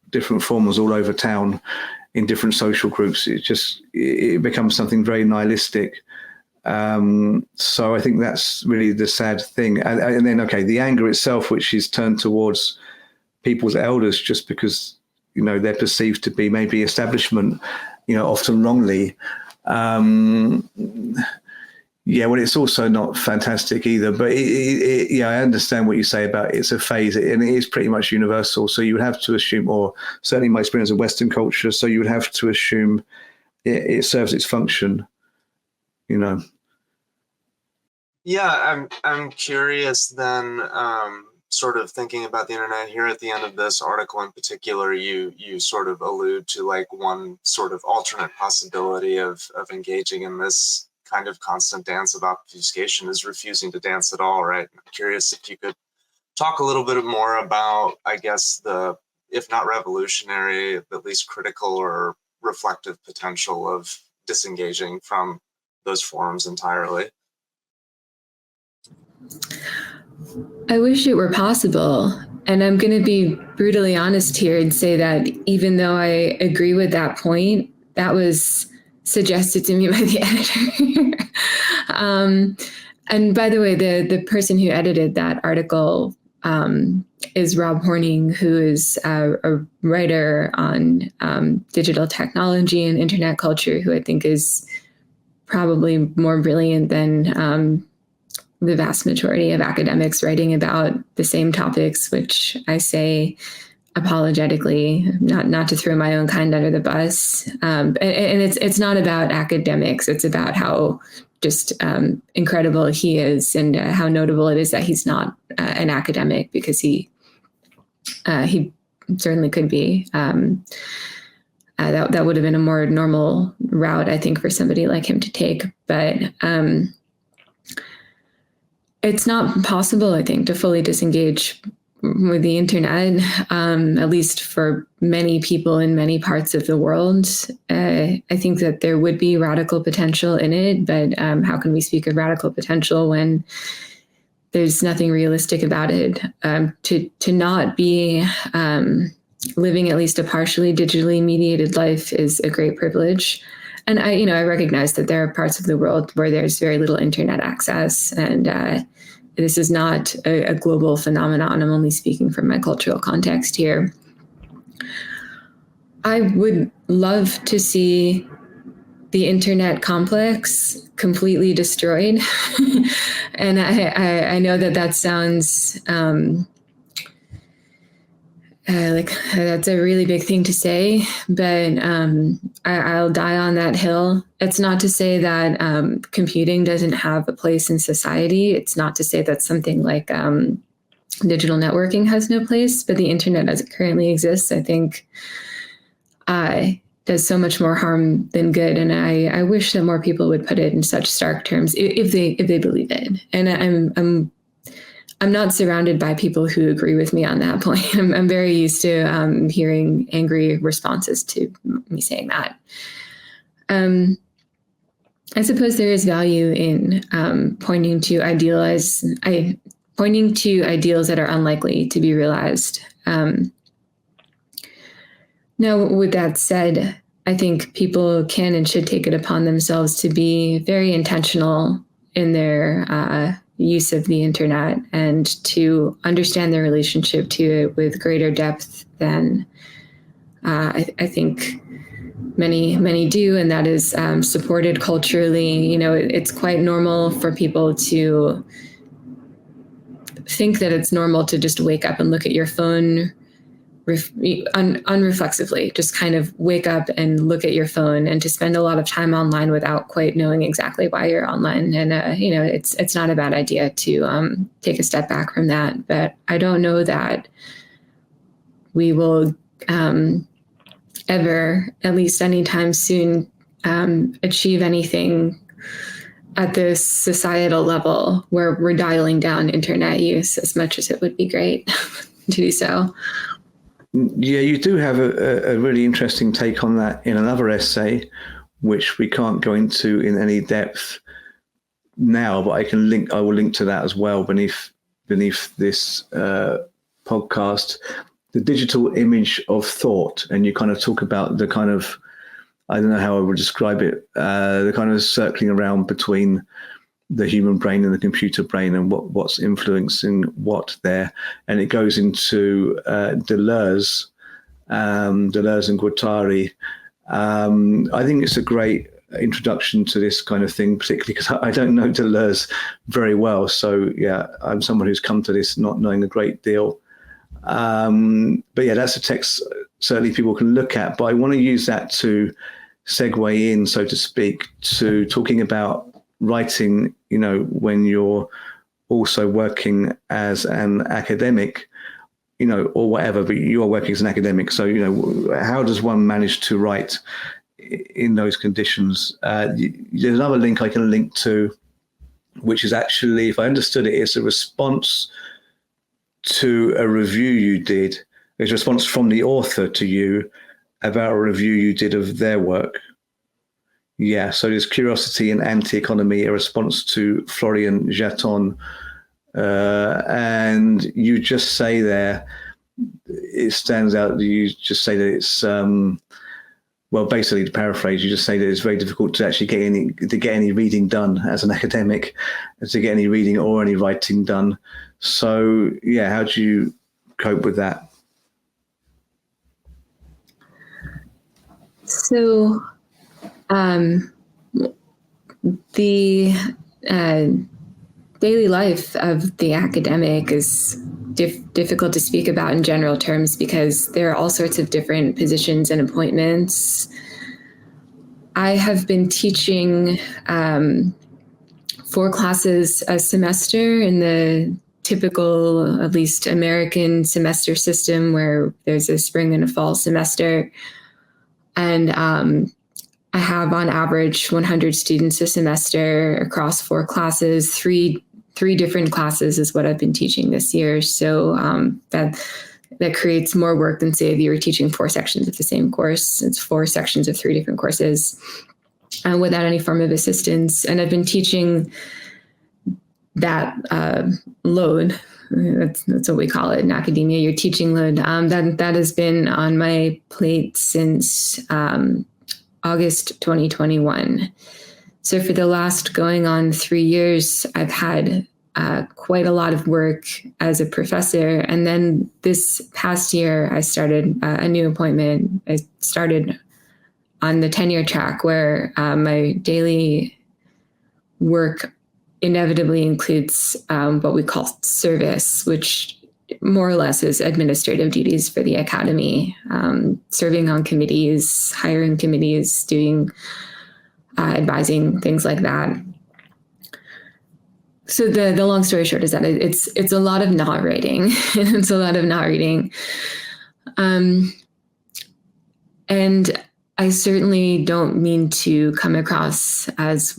different forms all over town in different social groups. It becomes something very nihilistic. So I think that's really the sad thing. And then, the anger itself, which is turned towards people's elders just because, they're perceived to be maybe establishment, often wrongly. It's also not fantastic either. But I understand what you say about it's a phase, and it is pretty much universal. So you would have to assume, or certainly my experience of Western culture, so you would have to assume it serves its function.
Yeah, I'm curious then, sort of thinking about the internet here at the end of this article in particular, you sort of allude to like one sort of alternate possibility of engaging in this kind of constant dance of obfuscation is refusing to dance at all, right? I'm curious if you could talk a little bit more about, I guess, the, if not revolutionary, at least critical or reflective potential of disengaging from those forums entirely.
I wish it were possible. And I'm going to be brutally honest here and say that even though I agree with that point, that was suggested to me by the editor. And by the way, the person who edited that article is Rob Horning, who is a writer on digital technology and internet culture, who I think is probably more brilliant than the vast majority of academics writing about the same topics, which I say apologetically, not to throw my own kind under the bus. And it's not about academics. It's about how just incredible he is, and how notable it is that he's not an academic, because he certainly could be. That would have been a more normal route, I think, for somebody like him to take. But it's not possible, I think, to fully disengage with the internet, at least for many people in many parts of the world. I think that there would be radical potential in it, but how can we speak of radical potential when there's nothing realistic about it? To not be living at least a partially digitally mediated life is a great privilege. And I recognize that there are parts of the world where there's very little internet access, and this is not a global phenomenon. I'm only speaking from my cultural context here. I would love to see the internet complex completely destroyed. And I know that sounds like that's a really big thing to say, but I'll die on that hill. It's not to say that computing doesn't have a place in society. It's not to say that something like digital networking has no place, but the internet as it currently exists, I think, does so much more harm than good. And I wish that more people would put it in such stark terms if they believe it. And I'm not surrounded by people who agree with me on that point. I'm very used to hearing angry responses to me saying that. I suppose there is value in pointing to ideals that are unlikely to be realized. Now, with that said, I think people can and should take it upon themselves to be very intentional in their use of the internet, and to understand their relationship to it with greater depth than I think many do, and that is supported culturally. It's quite normal for people to think that it's normal to just wake up and look at your phone unreflexively, just kind of wake up and look at your phone, and to spend a lot of time online without quite knowing exactly why you're online. And it's not a bad idea to take a step back from that. But I don't know that we will ever, at least anytime soon, achieve anything at this societal level where we're dialing down internet use, as much as it would be great to do so.
Yeah, you do have a really interesting take on that in another essay, which we can't go into in any depth now, but I will link to that as well beneath this podcast, the digital image of thought. And you kind of talk about the kind of, I don't know how I would describe it, the kind of circling around between the human brain and the computer brain, and what's influencing what there. And it goes into Deleuze and Guattari. I think it's a great introduction to this kind of thing, particularly because I don't know Deleuze very well. So yeah, I'm someone who's come to this not knowing a great deal. But yeah, that's a text certainly people can look at. But I want to use that to segue in, so to speak, to talking about writing, when you're also working as an academic, or whatever, but you are working as an academic. So, how does one manage to write in those conditions? There's another link I can link to, which is actually, if I understood it, it's a response to a review you did. It's a response from the author to you about a review you did of their work. Yeah, so there's Curiosity and Anti-Economy, a response to Florian Jaton. And you just say there, it stands out, you just say that it's, basically to paraphrase, you just say that it's very difficult to actually get any reading done as an academic, to get any reading or any writing done. So, yeah, how do you cope with that?
So, the daily life of the academic is difficult to speak about in general terms because there are all sorts of different positions and appointments. I have been teaching 4 classes a semester in the typical, at least American semester system where there's a spring and a fall semester. And I have on average 100 students a semester across 4 classes. Three different classes is what I've been teaching this year. So that creates more work than, say, if you were teaching 4 sections of the same course. It's 4 sections of 3 different courses without any form of assistance. And I've been teaching that load. That's what we call it in academia, your teaching load. That has been on my plate since August 2021. So for the last going on 3 years, I've had quite a lot of work as a professor. And then this past year, I started a new appointment. I started on the tenure track where my daily work inevitably includes what we call service, which more or less is administrative duties for the academy, serving on committees, hiring committees, doing advising, things like that. So the long story short is that it's a lot of not writing. It's a lot of not reading. And I certainly don't mean to come across as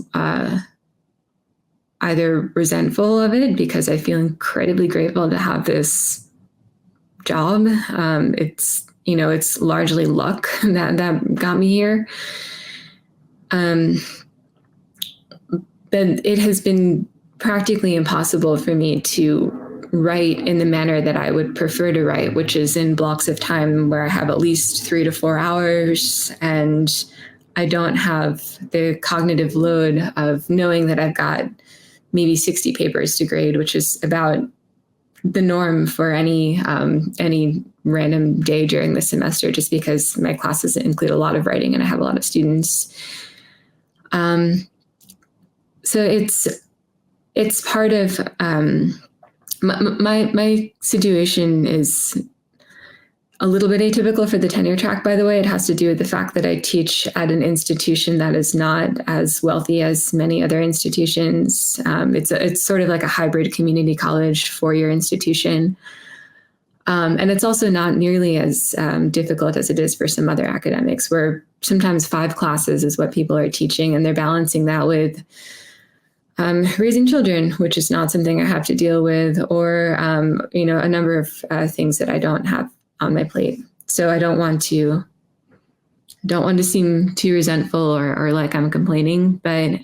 either resentful of it, because I feel incredibly grateful to have this job. It's largely luck that got me here. But it has been practically impossible for me to write in the manner that I would prefer to write, which is in blocks of time where I have at least 3 to 4 hours, and I don't have the cognitive load of knowing that I've got maybe 60 papers to grade, which is about the norm for any random day during the semester, just because my classes include a lot of writing and I have a lot of students. So it's part of my situation is a little bit atypical for the tenure track, by the way. It has to do with the fact that I teach at an institution that is not as wealthy as many other institutions. It's sort of like a hybrid community college 4-year institution. And it's also not nearly as difficult as it is for some other academics, where sometimes 5 classes is what people are teaching, and they're balancing that with raising children, which is not something I have to deal with, or a number of things that I don't have on my plate. So I don't want to seem too resentful or like I'm complaining, but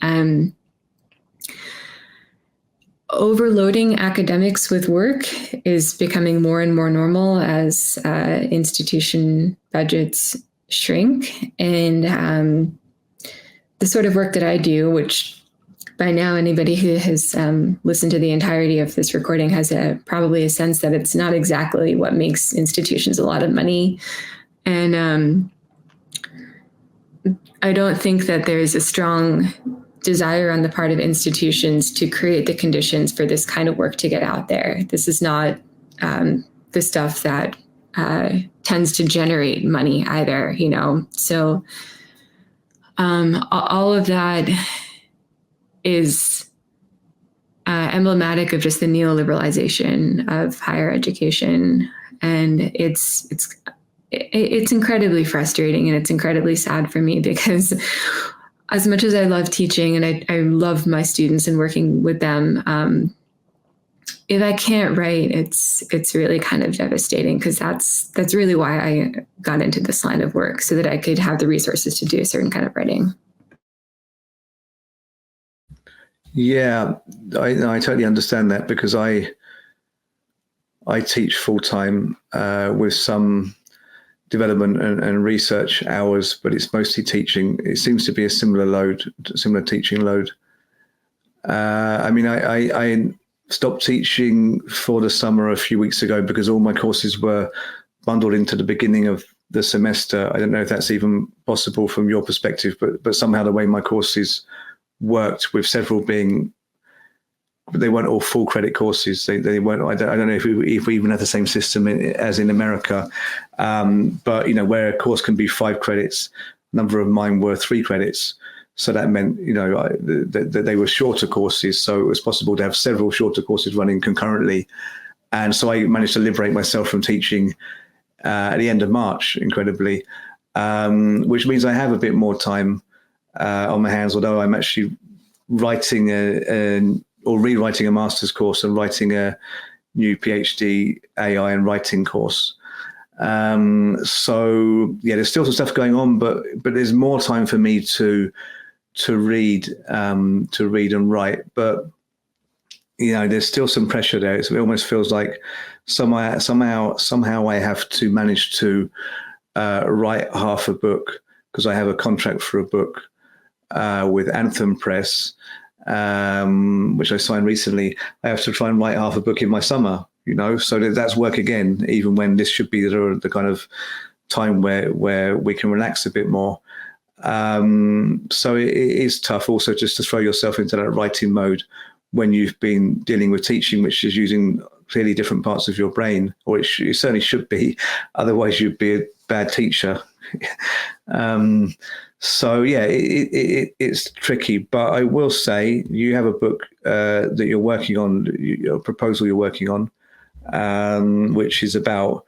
overloading academics with work is becoming more and more normal as institution budgets shrink. And the sort of work that I do, which by now anybody who has listened to the entirety of this recording has probably a sense that it's not exactly what makes institutions a lot of money. And I don't think that there's a strong desire on the part of institutions to create the conditions for this kind of work to get out there. This is not the stuff that tends to generate money either, So all of that is emblematic of just the neoliberalization of higher education. And it's incredibly frustrating, and it's incredibly sad for me, because as much as I love teaching and I love my students and working with them, if I can't write, it's really kind of devastating, because that's really why I got into this line of work, so that I could have the resources to do a certain kind of writing.
Yeah, I totally understand that, because I teach full-time with some development and research hours, but it's mostly teaching. It seems to be a similar teaching load. I stopped teaching for the summer a few weeks ago because all my courses were bundled into the beginning of the semester. I don't know if that's even possible from your perspective, but somehow the way my courses worked, with several being they weren't all full credit courses. They weren't. I don't know if we even had the same system as in America, but where a course can be 5 credits, a number of mine were 3 credits. So that meant that they were shorter courses. So it was possible to have several shorter courses running concurrently, and so I managed to liberate myself from teaching at the end of March, incredibly, which means I have a bit more time on my hands. Although I'm actually writing or rewriting a master's course and writing a new PhD AI and writing course. So yeah, there's still some stuff going on, but there's more time for me to read and write. But there's still some pressure there. It almost feels like somehow I have to manage to write half a book, because I have a contract for a book with Anthem Press, which I signed recently. I have to try and write half a book in my summer, so that's work again, even when this should be the kind of time where we can relax a bit more. So it is tough also just to throw yourself into that writing mode when you've been dealing with teaching, which is using clearly different parts of your brain, or it certainly should be. Otherwise, you'd be a bad teacher. So yeah, it's tricky. But I will say, you have a book that you're working on, a proposal you're working on, which is about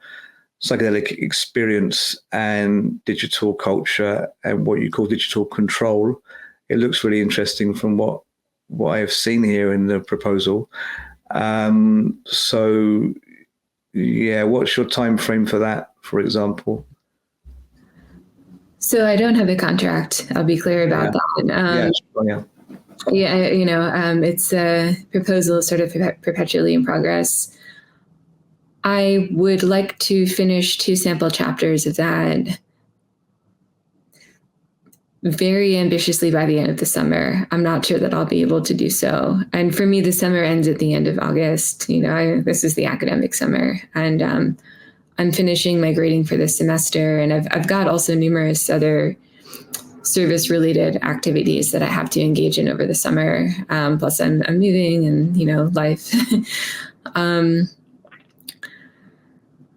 psychedelic experience and digital culture and what you call digital control. It looks really interesting from what I have seen here in the proposal. So yeah, what's your time frame for that, for example?
So I don't have a contract. I'll be clear about that. It's a proposal sort of perpetually in progress. I would like to finish 2 sample chapters of that very ambitiously by the end of the summer. I'm not sure that I'll be able to do so. And for me, the summer ends at the end of August. This is the academic summer, and I'm finishing my grading for this semester. And I've got also numerous other service-related activities that I have to engage in over the summer. Plus I'm moving and, life.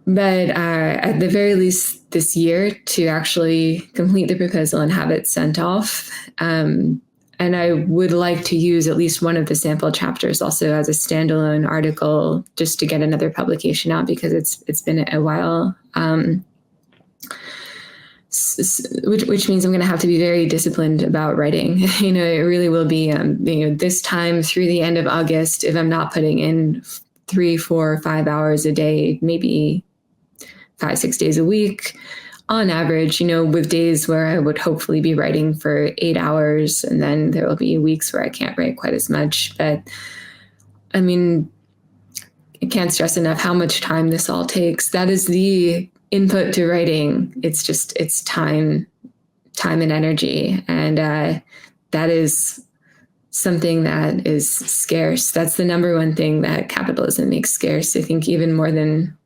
But at the very least this year, to actually complete the proposal and have it sent off. And I would like to use at least one of the sample chapters also as a standalone article, just to get another publication out, because it's been a while. Which means I'm going to have to be very disciplined about writing. It really will be, this time through the end of August, if I'm not putting in 3, 4, 5 hours a day, maybe 5, 6 days a week on average, with days where I would hopefully be writing for 8 hours. And then there will be weeks where I can't write quite as much. But I can't stress enough how much time this all takes. That is the input to writing. It's time and energy. And that is something that is scarce. That's the number one thing that capitalism makes scarce, I think, even more than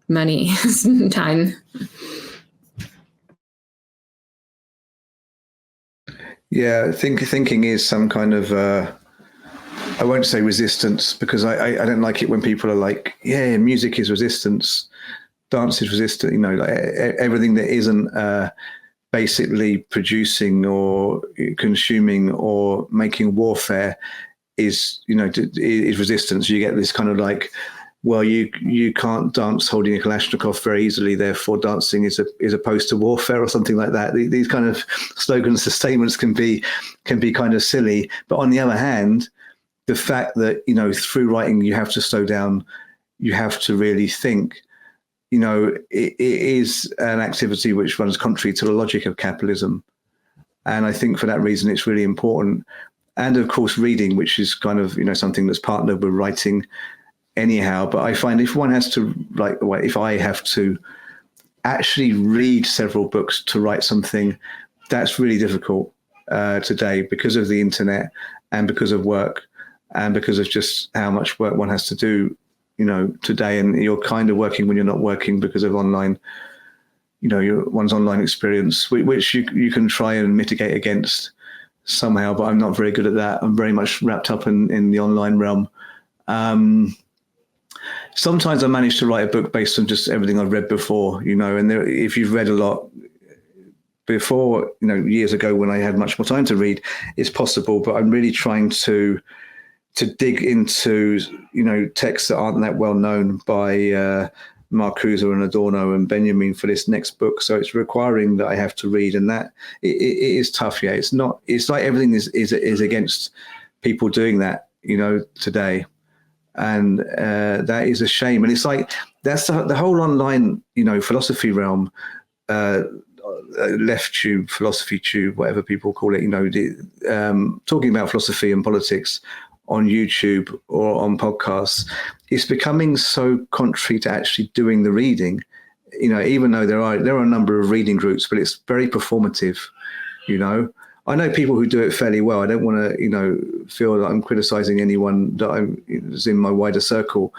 money, time.
Yeah, thinking is some kind of, I won't say resistance, because I don't like it when people are like, yeah, music is resistance, dance is resistance, like everything that isn't basically producing or consuming or making warfare is resistance. You get this kind of like, well, you can't dance holding a Kalashnikov very easily, therefore dancing is opposed to warfare, or something like that. These kind of slogans, the statements can be kind of silly. But on the other hand, the fact that, through writing, you have to slow down, you have to really think, it is an activity which runs contrary to the logic of capitalism. And I think for that reason, it's really important. And of course, reading, which is kind of, something that's partnered with writing anyhow. But I find if one has to if I have to actually read several books to write something, that's really difficult today, because of the internet and because of work and because of just how much work one has to do, today. And you're kind of working when you're not working because of online, one's online experience, which you can try and mitigate against somehow, but I'm not very good at that. I'm very much wrapped up in the online realm. Sometimes I manage to write a book based on just everything I've read before, and if you've read a lot before, years ago when I had much more time to read, it's possible, but I'm really trying to dig into, texts that aren't that well known by Marcuse and Adorno and Benjamin for this next book. So it's requiring that I have to read, and that it is tough. Yeah, it's like everything is against people doing that, today. And that is a shame. And it's like, that's the whole online, philosophy realm, left tube, philosophy tube, whatever people call it, talking about philosophy and politics on YouTube or on podcasts, it's becoming so contrary to actually doing the reading, even though there are a number of reading groups, but it's very performative, I know people who do it fairly well. I don't want to, feel that I'm criticizing anyone that is in my wider circle,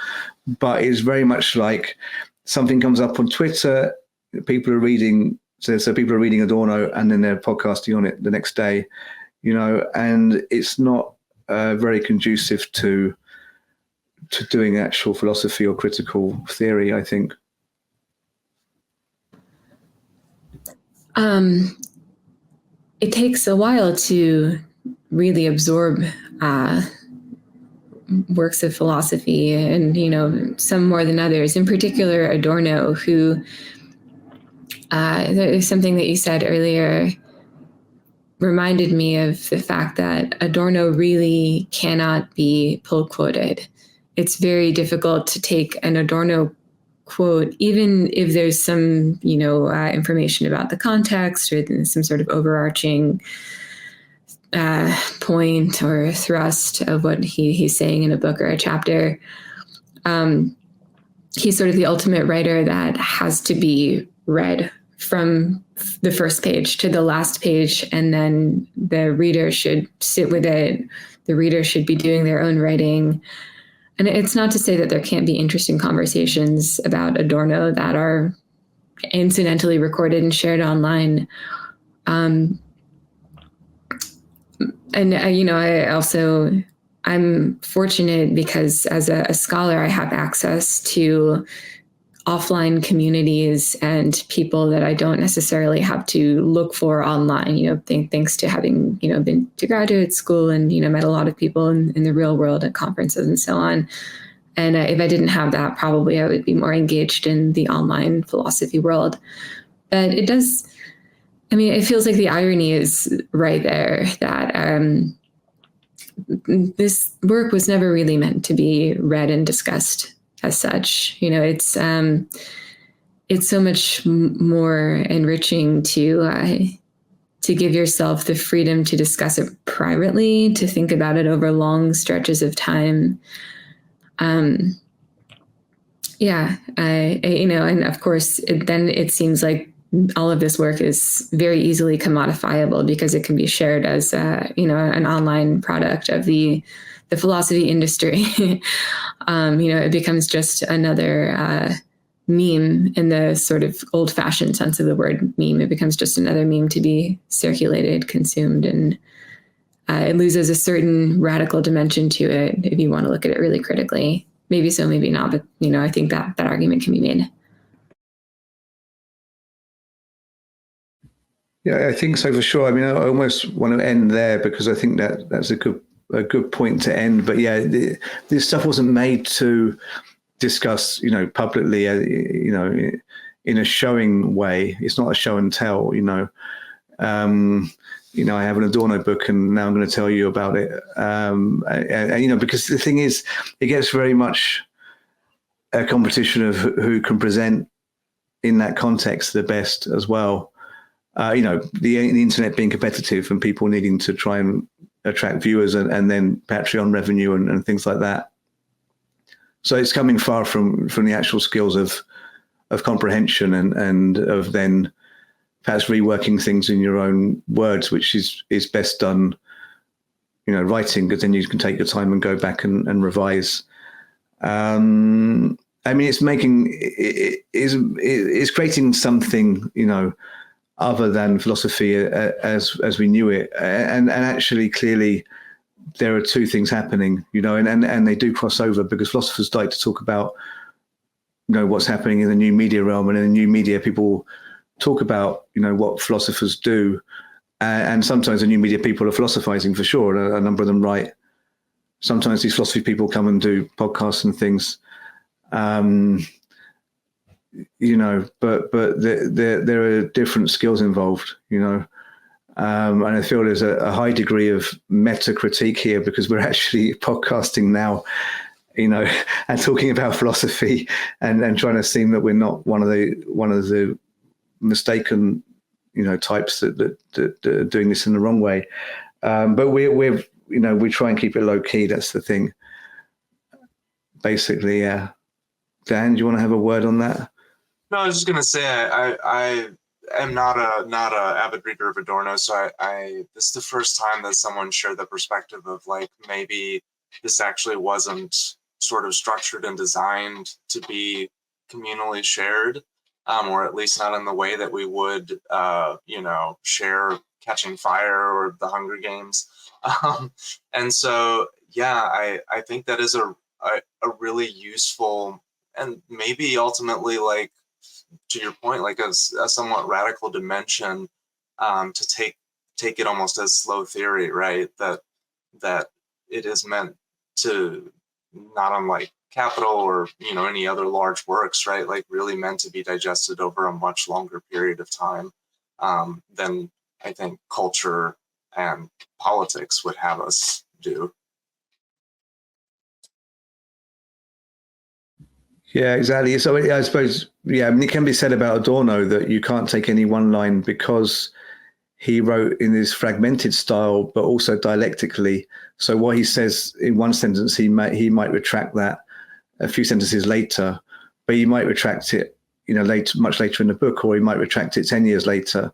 but it's very much like something comes up on Twitter, people are reading, so people are reading Adorno and then they're podcasting on it the next day, and it's not very conducive to doing actual philosophy or critical theory, I think.
It takes a while to really absorb works of philosophy, and some more than others. In particular, Adorno, who there's something that you said earlier reminded me of the fact that Adorno really cannot be pull quoted. It's very difficult to take an Adorno quote, even if there's some, information about the context or some sort of overarching point or thrust of what he's saying in a book or a chapter. He's sort of the ultimate writer that has to be read from the first page to the last page, and then the reader should sit with it. The reader should be doing their own writing. And it's not to say that there can't be interesting conversations about Adorno that are incidentally recorded and shared online. I'm fortunate because as a scholar, I have access to offline communities and people that I don't necessarily have to look for online, thanks to having, been to graduate school and, met a lot of people in the real world at conferences and so on. And if I didn't have that, probably I would be more engaged in the online philosophy world. But it feels like the irony is right there that this work was never really meant to be read and discussed as such. It's so much more enriching to give yourself the freedom to discuss it privately, to think about it over long stretches of time. And of course, it seems like all of this work is very easily commodifiable because it can be shared as an online product of the philosophy industry. It becomes just another meme in the sort of old-fashioned sense of the word meme. It becomes just another meme to be circulated, consumed, and it loses a certain radical dimension to it if you want to look at it really critically. Maybe so, maybe not, but I think that argument can be made.
Yeah, I think so for sure. I almost want to end there because I think that's a good point to end. But yeah, this stuff wasn't made to discuss, publicly, in a showing way. It's not a show and tell, I have an Adorno book and now I'm going to tell you about it. Because the thing is, it gets very much a competition of who can present in that context the best as well. The internet being competitive and people needing to try and attract viewers and then Patreon revenue and things like that. So it's coming far from the actual skills of comprehension and of then perhaps reworking things in your own words, which is best done, writing, because then you can take your time and go back and revise. It's creating something, other than philosophy as we knew it. And actually, clearly, there are two things happening, and they do cross over, because philosophers like to talk about, what's happening in the new media realm, and in the new media, people talk about, what philosophers do. And sometimes the new media people are philosophizing, for sure. A number of them write. Sometimes these philosophy people come and do podcasts and things, but there are different skills involved, and I feel there's a high degree of meta critique here, because we're actually podcasting now, and talking about philosophy, and trying to seem that we're not one of the mistaken, types that are doing this in the wrong way. But we try and keep it low key. That's the thing. Basically, yeah. Dan, do you want to have a word on that?
No, I was just gonna say I am not a avid reader of Adorno, so this is the first time that someone shared the perspective of like, maybe this actually wasn't sort of structured and designed to be communally shared, or at least not in the way that we would share Catching Fire or the Hunger Games. And so, yeah, I think that is a really useful, and maybe ultimately, like, to your point, like a somewhat radical dimension, to take it almost as slow theory, right? That it is meant to, not unlike Capital or any other large works, right? Like really meant to be digested over a much longer period of time than I think culture and politics would have us do.
Yeah, exactly. So I suppose, it can be said about Adorno that you can't take any one line, because he wrote in this fragmented style, but also dialectically. So what he says in one sentence, he might retract that a few sentences later, but he might retract it, much later in the book, or he might retract it 10 years later.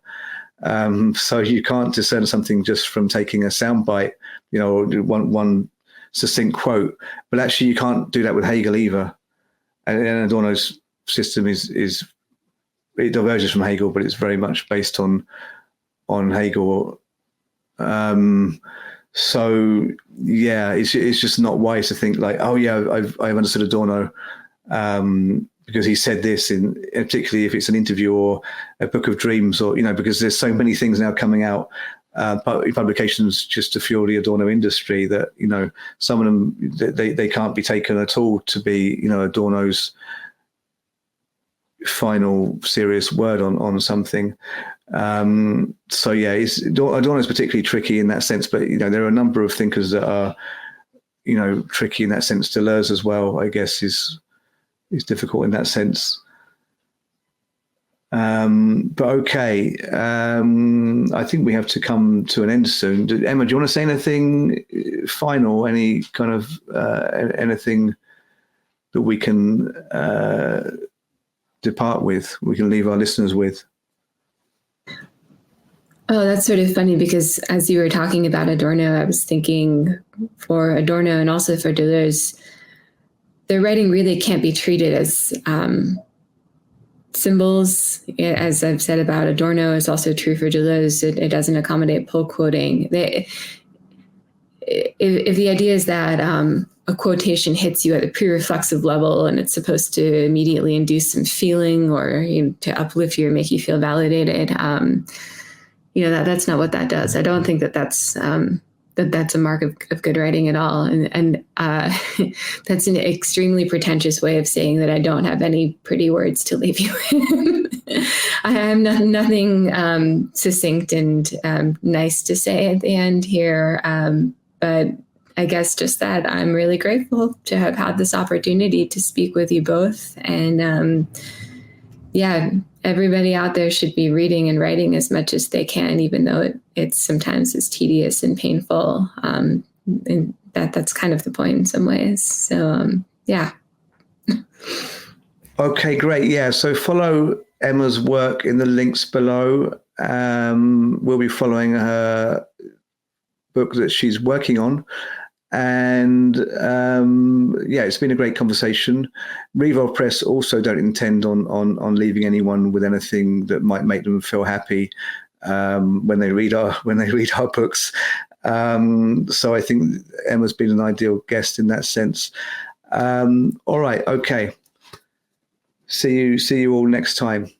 So you can't discern something just from taking a soundbite, one succinct quote. But actually, you can't do that with Hegel either. And Adorno's system it diverges from Hegel, but it's very much based on Hegel. So yeah, it's just not wise to think like, oh yeah, I've understood Adorno because he said this, particularly if it's an interview or a book of dreams, or because there's so many things now coming out, publications just to fuel the Adorno industry, that some of them they can't be taken at all to be Adorno's final serious word on something. So yeah, Adorno is particularly tricky in that sense, but there are a number of thinkers that are tricky in that sense. Deleuze as well, I guess, is difficult in that sense. But okay, I think we have to come to an end soon. Emma, do you want to say anything final? Any kind of anything that we can depart with? We can leave our listeners with.
Oh, that's sort of funny, because as you were talking about Adorno, I was thinking for Adorno and also for Deleuze, their writing really can't be treated as symbols. As I've said about Adorno, it's also true for Deleuze. It doesn't accommodate pull quoting. If the idea is that a quotation hits you at a pre-reflexive level and it's supposed to immediately induce some feeling or to uplift you or make you feel validated, that's not what that does. I don't think that's a mark of good writing at all. And that's an extremely pretentious way of saying that I don't have any pretty words to leave you with. I have nothing succinct and nice to say at the end here. But I guess just that I'm really grateful to have had this opportunity to speak with you both. And everybody out there should be reading and writing as much as they can, even though it sometimes is tedious and painful. And that's kind of the point in some ways. So, yeah.
Okay, great. Yeah. So follow Emma's work in the links below. We'll be following her book that she's working on. And yeah, it's been a great conversation. Revol Press also don't intend on leaving anyone with anything that might make them feel happy when they read our books. So I think Emma's been an ideal guest in that sense. All right, okay. See you all next time.